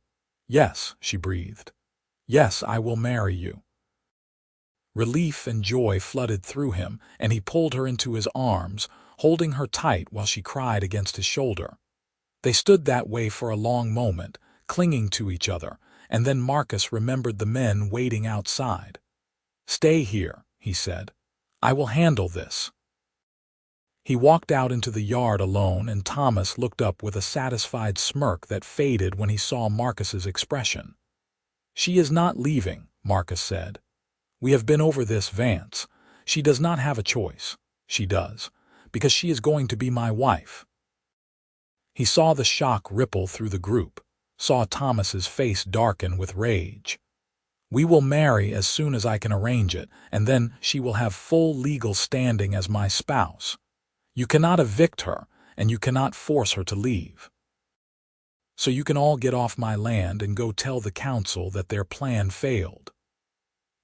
"Yes," she breathed. "Yes, I will marry you." Relief and joy flooded through him, and he pulled her into his arms, holding her tight while she cried against his shoulder. They stood that way for a long moment, clinging to each other, and then Marcus remembered the men waiting outside. "Stay here," he said. "I will handle this." He walked out into the yard alone, and Thomas looked up with a satisfied smirk that faded when he saw Marcus's expression. "She is not leaving," Marcus said. "We have been over this, Vance. She does not have a choice. She does, because she is going to be my wife." He saw the shock ripple through the group, saw Thomas's face darken with rage. "We will marry as soon as I can arrange it, and then she will have full legal standing as my spouse. You cannot evict her, and you cannot force her to leave. So you can all get off my land and go tell the council that their plan failed."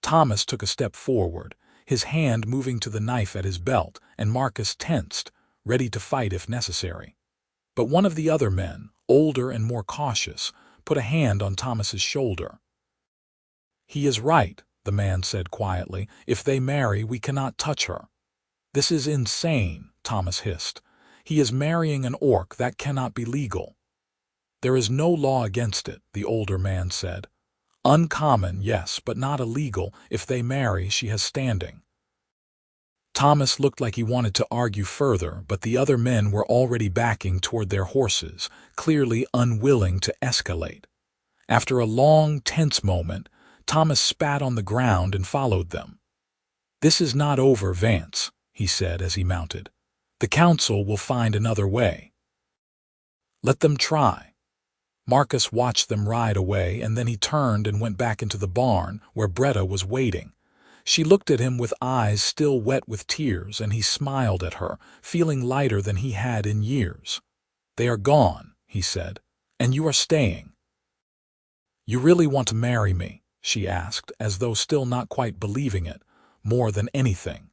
Thomas took a step forward, his hand moving to the knife at his belt, and Marcus tensed, ready to fight if necessary. But one of the other men, older and more cautious, put a hand on Thomas's shoulder. "He is right," the man said quietly. "If they marry, we cannot touch her." "This is insane," Thomas hissed. "He is marrying an orc. That cannot be legal." "There is no law against it," the older man said. "Uncommon, yes, but not illegal. If they marry, she has standing." Thomas looked like he wanted to argue further, but the other men were already backing toward their horses, clearly unwilling to escalate. After a long, tense moment, Thomas spat on the ground and followed them. "This is not over, Vance," he said as he mounted. "The council will find another way." "Let them try." Marcus watched them ride away, and then he turned and went back into the barn where Breta was waiting. She looked at him with eyes still wet with tears, and he smiled at her, feeling lighter than he had in years. "They are gone," he said, "and you are staying." "You really want to marry me?" she asked, as though still not quite believing it, more than anything.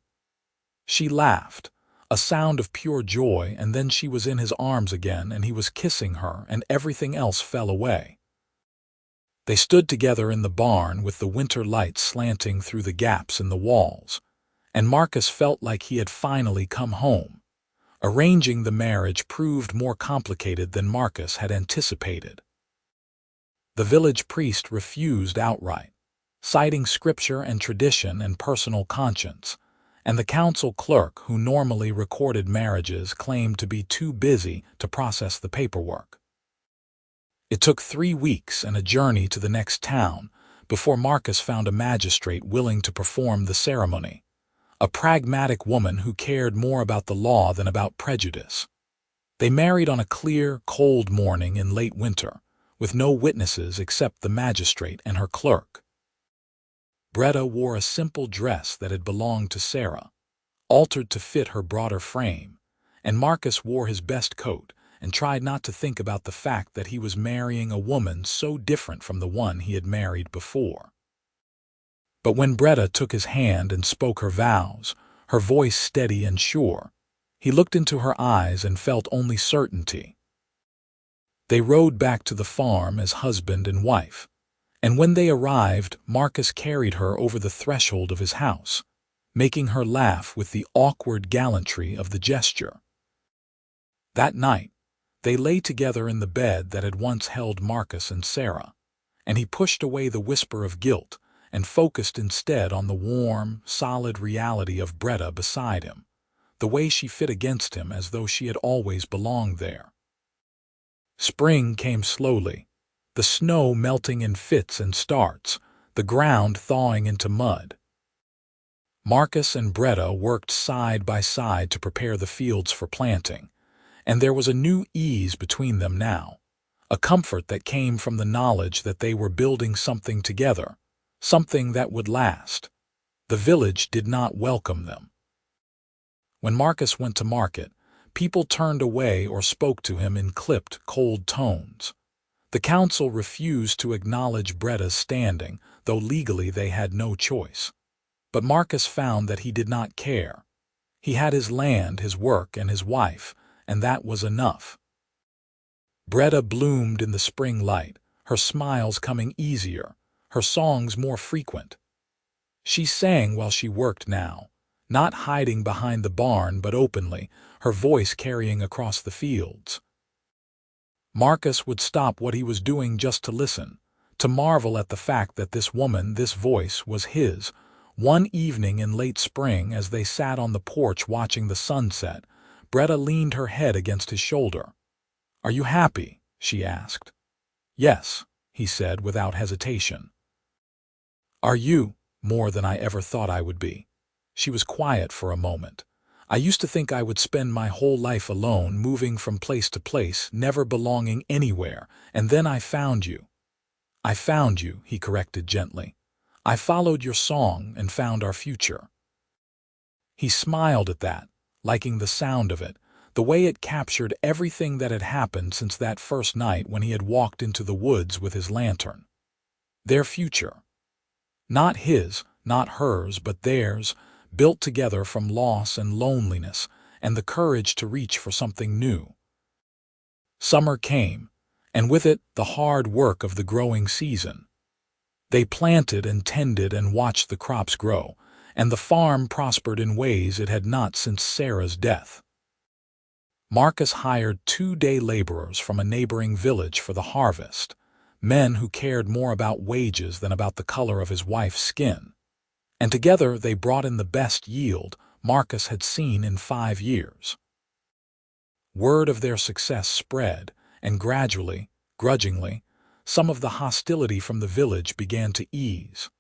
She laughed, a sound of pure joy, and then she was in his arms again, and he was kissing her, and everything else fell away. They stood together in the barn with the winter light slanting through the gaps in the walls, and Marcus felt like he had finally come home. Arranging the marriage proved more complicated than Marcus had anticipated. The village priest refused outright, citing scripture and tradition and personal conscience, and the council clerk, who normally recorded marriages, claimed to be too busy to process the paperwork. It took 3 weeks and a journey to the next town before Marcus found a magistrate willing to perform the ceremony, a pragmatic woman who cared more about the law than about prejudice. They married on a clear, cold morning in late winter, with no witnesses except the magistrate and her clerk. Breta wore a simple dress that had belonged to Sarah, altered to fit her broader frame, and Marcus wore his best coat and tried not to think about the fact that he was marrying a woman so different from the one he had married before. But when Breta took his hand and spoke her vows, her voice steady and sure, he looked into her eyes and felt only certainty. They rode back to the farm as husband and wife, And when they arrived, Marcus carried her over the threshold of his house, making her laugh with the awkward gallantry of the gesture. That night, they lay together in the bed that had once held Marcus and Sarah, and he pushed away the whisper of guilt and focused instead on the warm, solid reality of Breta beside him, the way she fit against him as though she had always belonged there. Spring came slowly, the snow melting in fits and starts, the ground thawing into mud. Marcus and Breta worked side by side to prepare the fields for planting, and there was a new ease between them now, a comfort that came from the knowledge that they were building something together, something that would last. The village did not welcome them. When Marcus went to market, people turned away or spoke to him in clipped, cold tones. The council refused to acknowledge Breta's standing, though legally they had no choice. But Marcus found that he did not care. He had his land, his work, and his wife, and that was enough. Breta bloomed in the spring light, her smiles coming easier, her songs more frequent. She sang while she worked now, not hiding behind the barn but openly, her voice carrying across the fields. Marcus would stop what he was doing just to listen, to marvel at the fact that this woman, this voice, was his. One evening in late spring, as they sat on the porch watching the sunset, Breta leaned her head against his shoulder. "Are you happy?" she asked. "Yes," he said without hesitation. "Are you?" "More than I ever thought I would be." She was quiet for a moment. "I used to think I would spend my whole life alone, moving from place to place, never belonging anywhere, and then I found you." "I found you," he corrected gently. "I followed your song and found our future." He smiled at that, liking the sound of it, the way it captured everything that had happened since that first night when he had walked into the woods with his lantern. Their future. Not his, not hers, but theirs, built together from loss and loneliness and the courage to reach for something new. Summer came, and with it the hard work of the growing season. They planted and tended and watched the crops grow, and the farm prospered in ways it had not since Sarah's death. Marcus hired 2-day laborers from a neighboring village for the harvest, men who cared more about wages than about the color of his wife's skin. And together they brought in the best yield Marcus had seen in 5 years. Word of their success spread, and gradually, grudgingly, some of the hostility from the village began to ease.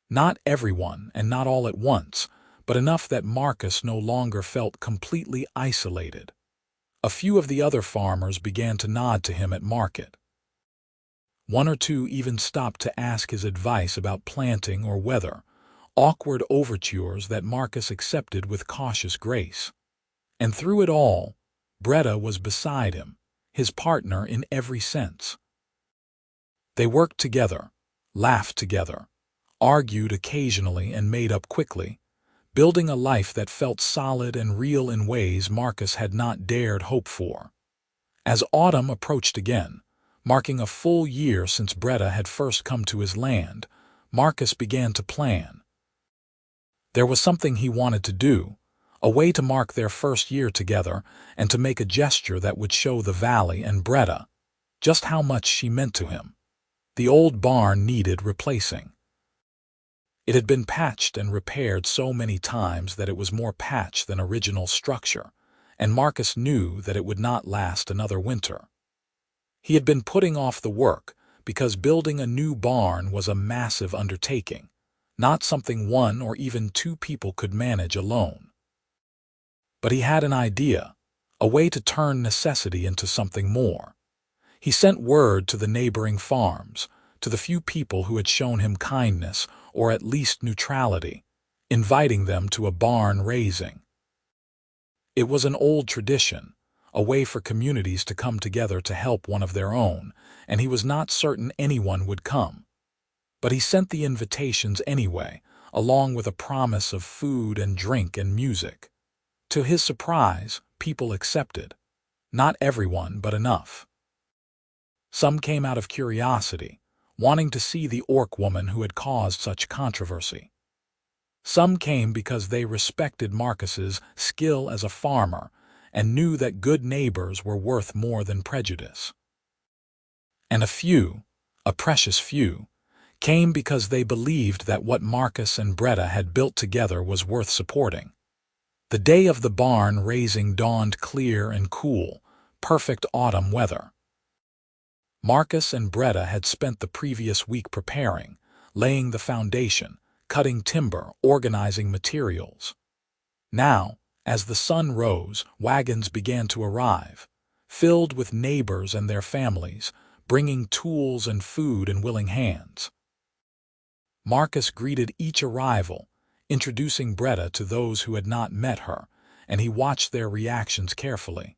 Not everyone, and not all at once, but enough that Marcus no longer felt completely isolated. A few of the other farmers began to nod to him at market. 1 or 2 even stopped to ask his advice about planting or weather, awkward overtures that Marcus accepted with cautious grace. And through it all, Breta was beside him, his partner in every sense. They worked together, laughed together, argued occasionally and made up quickly, building a life that felt solid and real in ways Marcus had not dared hope for. As autumn approached again, marking a full year since Breta had first come to his land, Marcus began to plan. There was something he wanted to do, a way to mark their first year together and to make a gesture that would show the valley and Breta just how much she meant to him. The old barn needed replacing. It had been patched and repaired so many times that it was more patch than original structure, and Marcus knew that it would not last another winter. He had been putting off the work because building a new barn was a massive undertaking, not something 1 or even 2 people could manage alone. But he had an idea, a way to turn necessity into something more. He sent word to the neighboring farms, to the few people who had shown him kindness or at least neutrality, inviting them to a barn raising. It was an old tradition, a way for communities to come together to help one of their own, and he was not certain anyone would come. But he sent the invitations anyway, along with a promise of food and drink and music. To his surprise, people accepted. Not everyone, but enough. Some came out of curiosity, wanting to see the orc woman who had caused such controversy. Some came because they respected Marcus's skill as a farmer and knew that good neighbors were worth more than prejudice. And a few, a precious few, came because they believed that what Marcus and Breta had built together was worth supporting. The day of the barn raising dawned clear and cool, perfect autumn weather. Marcus and Breta had spent the previous week preparing, laying the foundation, cutting timber, organizing materials. Now, as the sun rose, wagons began to arrive, filled with neighbors and their families, bringing tools and food in willing hands. Marcus greeted each arrival, introducing Breta to those who had not met her, and he watched their reactions carefully.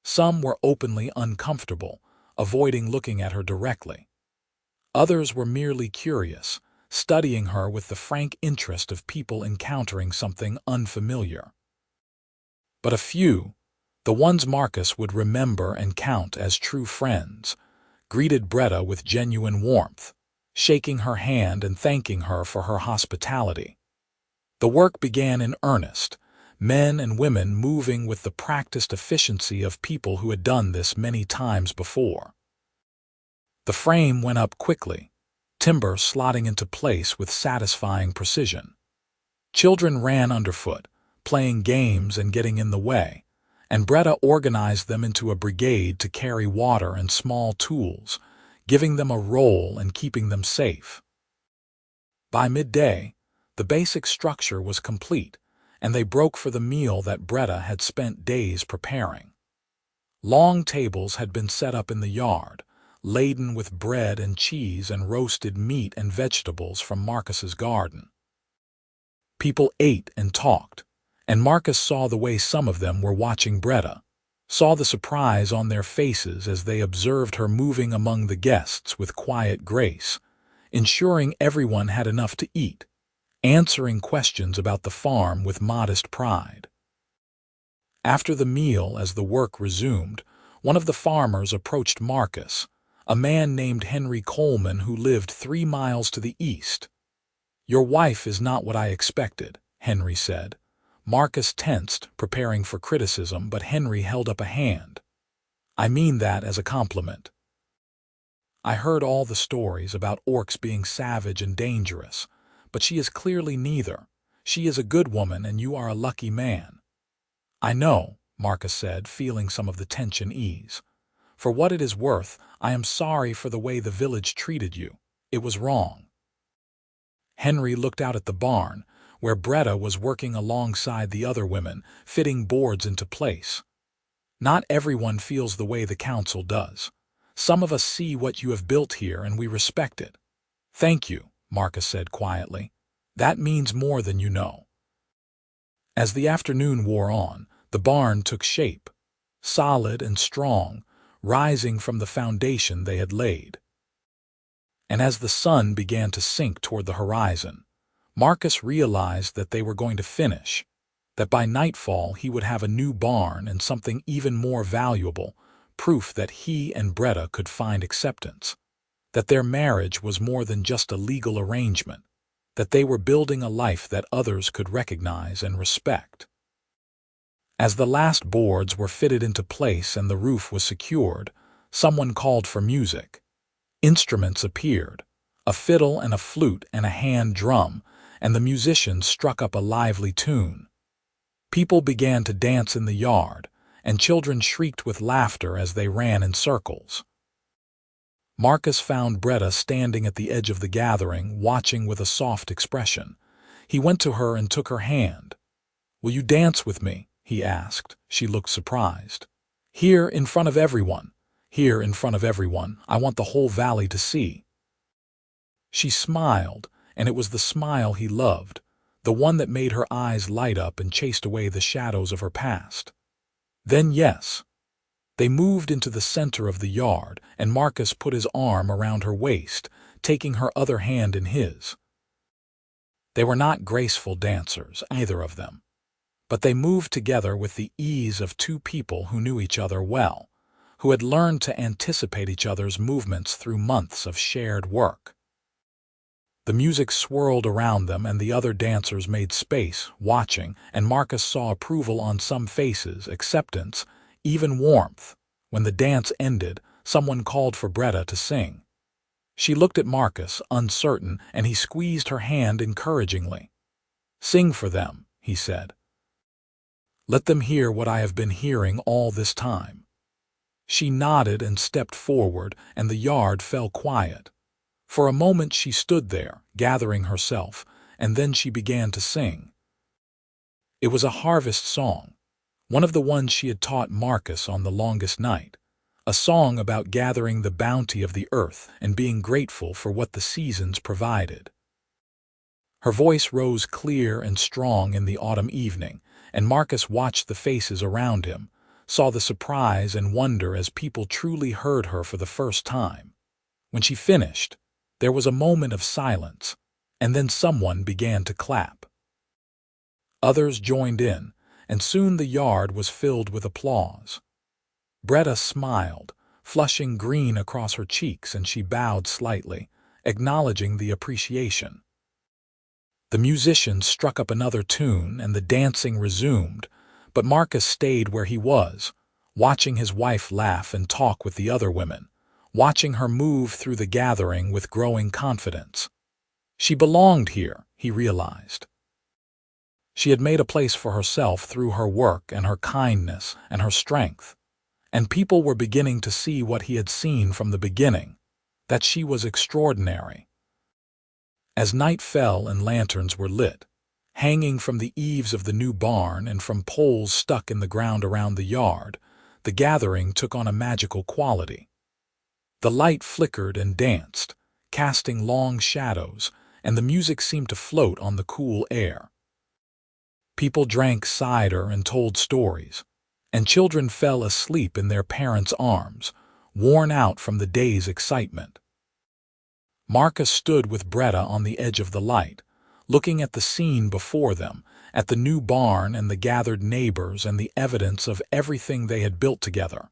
Some were openly uncomfortable, avoiding looking at her directly. Others were merely curious, studying her with the frank interest of people encountering something unfamiliar. But a few, the ones Marcus would remember and count as true friends, greeted Breta with genuine warmth, shaking her hand and thanking her for her hospitality. The work began in earnest, men and women moving with the practiced efficiency of people who had done this many times before. The frame went up quickly, timber slotting into place with satisfying precision. Children ran underfoot, playing games and getting in the way, and Breta organized them into a brigade to carry water and small tools, giving them a role and keeping them safe. By midday, the basic structure was complete, and they broke for the meal that Breta had spent days preparing. Long tables had been set up in the yard, laden with bread and cheese and roasted meat and vegetables from Marcus's garden. People ate and talked, and Marcus saw the way some of them were watching Breta, saw the surprise on their faces as they observed her moving among the guests with quiet grace, ensuring everyone had enough to eat, answering questions about the farm with modest pride. After the meal, as the work resumed, one of the farmers approached Marcus, a man named Henry Coleman who lived 3 miles to the east. "Your wife is not what I expected," Henry said. Marcus tensed, preparing for criticism, but Henry held up a hand. "I mean that as a compliment. I heard all the stories about orcs being savage and dangerous, but she is clearly neither. She is a good woman, and you are a lucky man." "I know," Marcus said, feeling some of the tension ease. "For what it is worth, I am sorry for the way the village treated you. It was wrong." Henry looked out at the barn, where Breta was working alongside the other women, fitting boards into place. "Not everyone feels the way the council does. Some of us see what you have built here, and we respect it." "Thank you," Marcus said quietly. "That means more than you know." As the afternoon wore on, the barn took shape, solid and strong, rising from the foundation they had laid. And as the sun began to sink toward the horizon, Marcus realized that they were going to finish, that by nightfall he would have a new barn and something even more valuable, proof that he and Breta could find acceptance, that their marriage was more than just a legal arrangement, that they were building a life that others could recognize and respect. As the last boards were fitted into place and the roof was secured, someone called for music. Instruments appeared, a fiddle and a flute and a hand drum, and the musicians struck up a lively tune. People began to dance in the yard, and children shrieked with laughter as they ran in circles. Marcus found Breta standing at the edge of the gathering, watching with a soft expression. He went to her and took her hand. "Will you dance with me?" he asked. She looked surprised. "Here, in front of everyone. Here, in front of everyone. I want the whole valley to see." She smiled, and it was the smile he loved, the one that made her eyes light up and chased away the shadows of her past. Then yes. They moved into the center of the yard, and Marcus put his arm around her waist, taking her other hand in his. They were not graceful dancers, either of them, but they moved together with the ease of two people who knew each other well, who had learned to anticipate each other's movements through months of shared work. The music swirled around them and the other dancers made space, watching, and Marcus saw approval on some faces, acceptance, even warmth. When the dance ended, someone called for Breta to sing. She looked at Marcus, uncertain, and he squeezed her hand encouragingly. "Sing for them," he said. "Let them hear what I have been hearing all this time." She nodded and stepped forward, and the yard fell quiet. For a moment she stood there, gathering herself, and then she began to sing. It was a harvest song, one of the ones she had taught Marcus on the longest night, a song about gathering the bounty of the earth and being grateful for what the seasons provided. Her voice rose clear and strong in the autumn evening, and Marcus watched the faces around him, saw the surprise and wonder as people truly heard her for the first time. When she finished, there was a moment of silence, and then someone began to clap. Others joined in, and soon the yard was filled with applause. Breta smiled, flushing green across her cheeks, and she bowed slightly, acknowledging the appreciation. The musicians struck up another tune, and the dancing resumed, but Marcus stayed where he was, watching his wife laugh and talk with the other women, watching her move through the gathering with growing confidence. She belonged here, he realized. She had made a place for herself through her work and her kindness and her strength, and people were beginning to see what he had seen from the beginning, that she was extraordinary. As night fell and lanterns were lit, hanging from the eaves of the new barn and from poles stuck in the ground around the yard, the gathering took on a magical quality. The light flickered and danced, casting long shadows, and the music seemed to float on the cool air. People drank cider and told stories, and children fell asleep in their parents' arms, worn out from the day's excitement. Marcus stood with Breta on the edge of the light, looking at the scene before them, at the new barn and the gathered neighbors and the evidence of everything they had built together.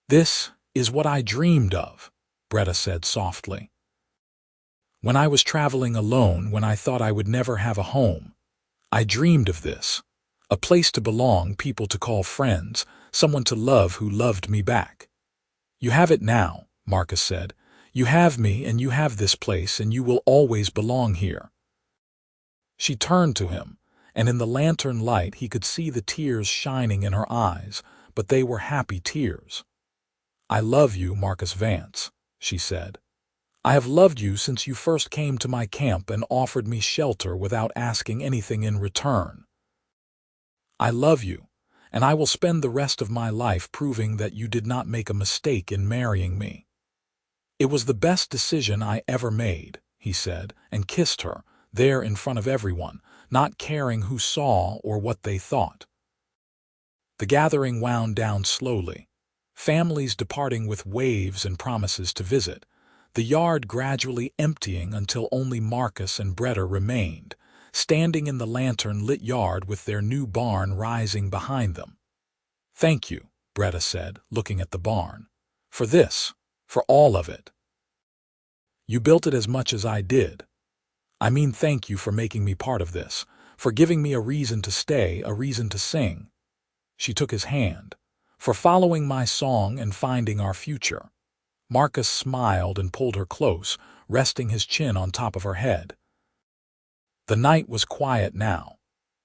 "This is what I dreamed of," Breta said softly. "When I was traveling alone, when I thought I would never have a home, I dreamed of this, a place to belong, people to call friends, someone to love who loved me back. You have it now," Marcus said. "You have me and you have this place and you will always belong here." She turned to him, and in the lantern light he could see the tears shining in her eyes, but they were happy tears. "I love you, Marcus Vance," she said. "I have loved you since you first came to my camp and offered me shelter without asking anything in return. I love you, and I will spend the rest of my life proving that you did not make a mistake in marrying me." "It was the best decision I ever made," he said, and kissed her, there in front of everyone, not caring who saw or what they thought. The gathering wound down slowly, families departing with waves and promises to visit, the yard gradually emptying until only Marcus and Breta remained, standing in the lantern-lit yard with their new barn rising behind them. "Thank you," Breta said, looking at the barn. "For this, for all of it. You built it as much as I did. I mean, thank you for making me part of this, for giving me a reason to stay, a reason to sing." She took his hand. "For following my song and finding our future." Marcus smiled and pulled her close, resting his chin on top of her head. The night was quiet now.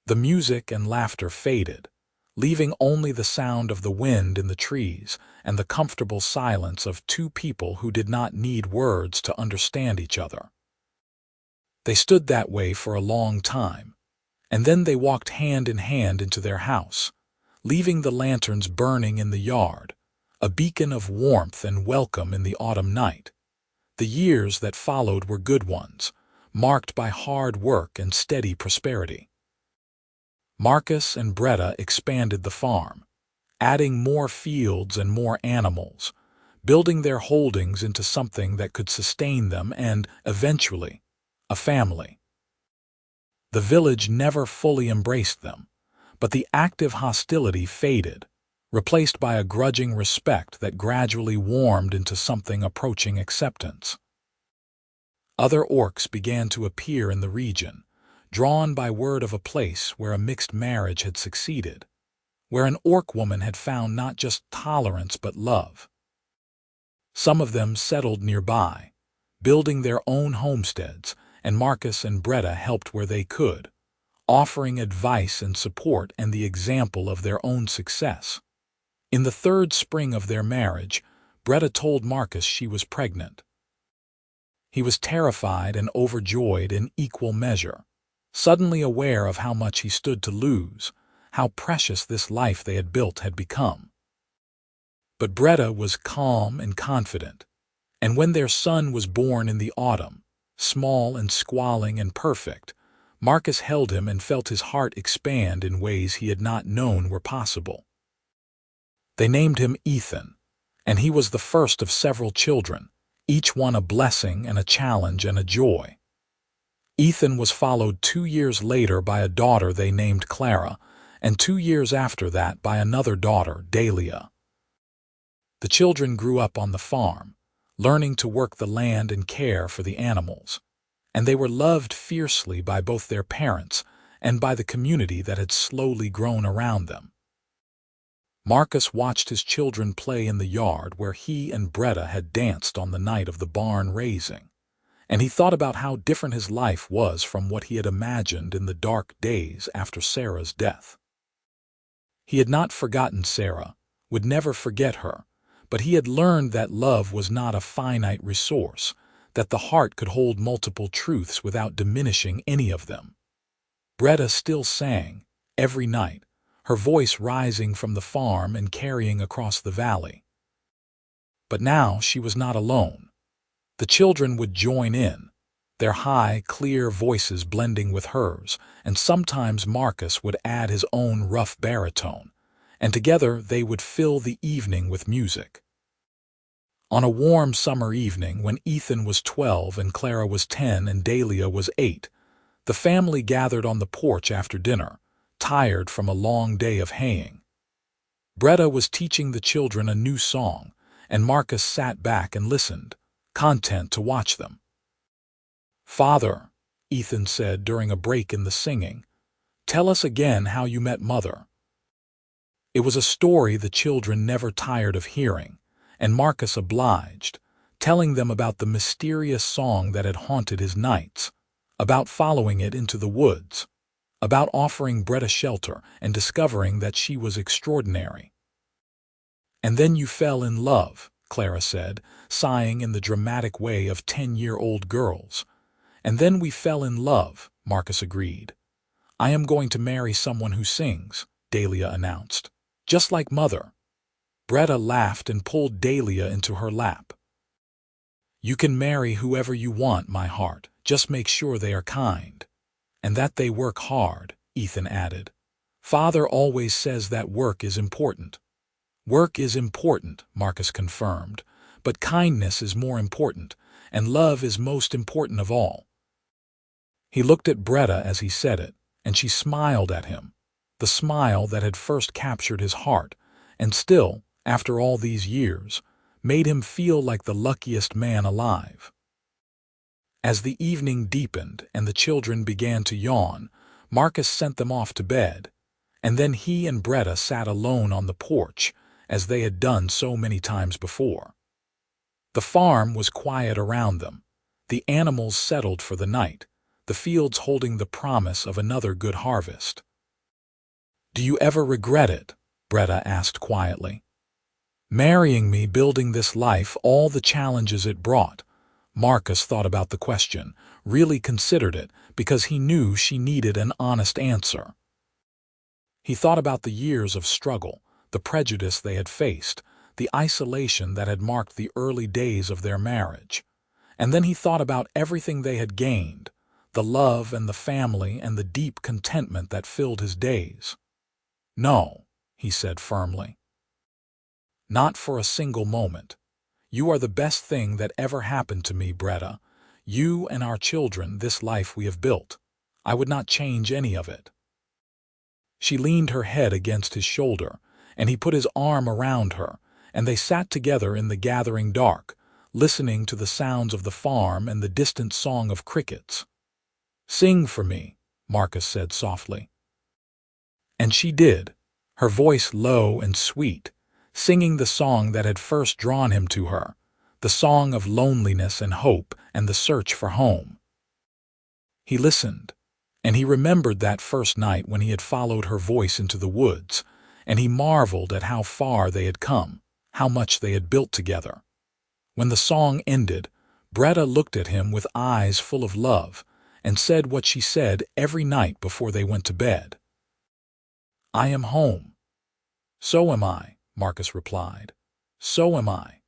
The music and laughter faded, leaving only the sound of the wind in the trees and the comfortable silence of two people who did not need words to understand each other. They stood that way for a long time, and then they walked hand in hand into their house, leaving the lanterns burning in the yard, a beacon of warmth and welcome in the autumn night. The years that followed were good ones, marked by hard work and steady prosperity. Marcus and Breta expanded the farm, adding more fields and more animals, building their holdings into something that could sustain them and, eventually, a family. The village never fully embraced them, but the active hostility faded, replaced by a grudging respect that gradually warmed into something approaching acceptance. Other orcs began to appear in the region, drawn by word of a place where a mixed marriage had succeeded, where an orc woman had found not just tolerance but love. Some of them settled nearby, building their own homesteads, and Marcus and Breta helped where they could, offering advice and support and the example of their own success. In the third spring of their marriage, Breta told Marcus she was pregnant. He was terrified and overjoyed in equal measure, suddenly aware of how much he stood to lose, how precious this life they had built had become. But Breta was calm and confident, and when their son was born in the autumn, small and squalling and perfect, Marcus held him and felt his heart expand in ways he had not known were possible. They named him Ethan, and he was the first of several children, each one a blessing and a challenge and a joy. Ethan was followed 2 years later by a daughter they named Clara, and 2 years after that by another daughter, Dahlia. The children grew up on the farm, learning to work the land and care for the animals, and they were loved fiercely by both their parents and by the community that had slowly grown around them. Marcus watched his children play in the yard where he and Breta had danced on the night of the barn raising, and he thought about how different his life was from what he had imagined in the dark days after Sarah's death. He had not forgotten Sarah, would never forget her, but he had learned that love was not a finite resource, that the heart could hold multiple truths without diminishing any of them. Breta still sang, every night, her voice rising from the farm and carrying across the valley. But now she was not alone. The children would join in, their high, clear voices blending with hers, and sometimes Marcus would add his own rough baritone, and together they would fill the evening with music. On a warm summer evening when Ethan was 12 and Clara was 10 and Dahlia was 8, the family gathered on the porch after dinner, tired from a long day of haying. Breta was teaching the children a new song, and Marcus sat back and listened, content to watch them. "Father," Ethan said during a break in the singing, "tell us again how you met Mother." It was a story the children never tired of hearing, and Marcus obliged, telling them about the mysterious song that had haunted his nights, about following it into the woods, about offering Breta shelter and discovering that she was extraordinary. "And then you fell in love," Clara said, sighing in the dramatic way of 10-year-old girls. "And then we fell in love," Marcus agreed. "I am going to marry someone who sings," Dahlia announced, "just like Mother." Breta laughed and pulled Dahlia into her lap. "You can marry whoever you want, my heart, just make sure they are kind. And that they work hard," Ethan added. "Father always says that work is important." "Work is important," Marcus confirmed, "but kindness is more important, and love is most important of all." He looked at Breta as he said it, and she smiled at him, the smile that had first captured his heart, and still, after all these years, made him feel like the luckiest man alive. As the evening deepened and the children began to yawn, Marcus sent them off to bed, and then he and Breta sat alone on the porch, as they had done so many times before. The farm was quiet around them, the animals settled for the night, the fields holding the promise of another good harvest. "Do you ever regret it?" Breta asked quietly. "Marrying me, building this life, all the challenges it brought?" Marcus thought about the question, really considered it, because he knew she needed an honest answer. He thought about the years of struggle, the prejudice they had faced, the isolation that had marked the early days of their marriage. And then he thought about everything they had gained, the love and the family and the deep contentment that filled his days. "No," he said firmly. "Not for a single moment. You are the best thing that ever happened to me, Breta. You and our children, this life we have built. I would not change any of it." She leaned her head against his shoulder, and he put his arm around her, and they sat together in the gathering dark, listening to the sounds of the farm and the distant song of crickets. "Sing for me," Marcus said softly. And she did, her voice low and sweet, singing the song that had first drawn him to her, the song of loneliness and hope and the search for home. He listened, and he remembered that first night when he had followed her voice into the woods, and he marveled at how far they had come, how much they had built together. When the song ended, Breta looked at him with eyes full of love and said what she said every night before they went to bed. "I am home." "So am I," Marcus replied. "So am I."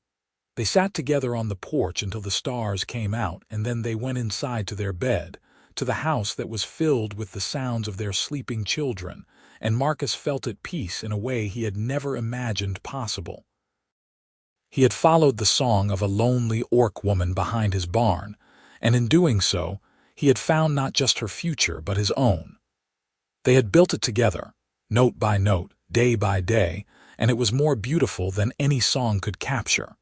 They sat together on the porch until the stars came out, and then they went inside to their bed, to the house that was filled with the sounds of their sleeping children, and Marcus felt at peace in a way he had never imagined possible. He had followed the song of a lonely orc woman behind his barn, and in doing so, he had found not just her future but his own. They had built it together, note by note, day by day, and it was more beautiful than any song could capture.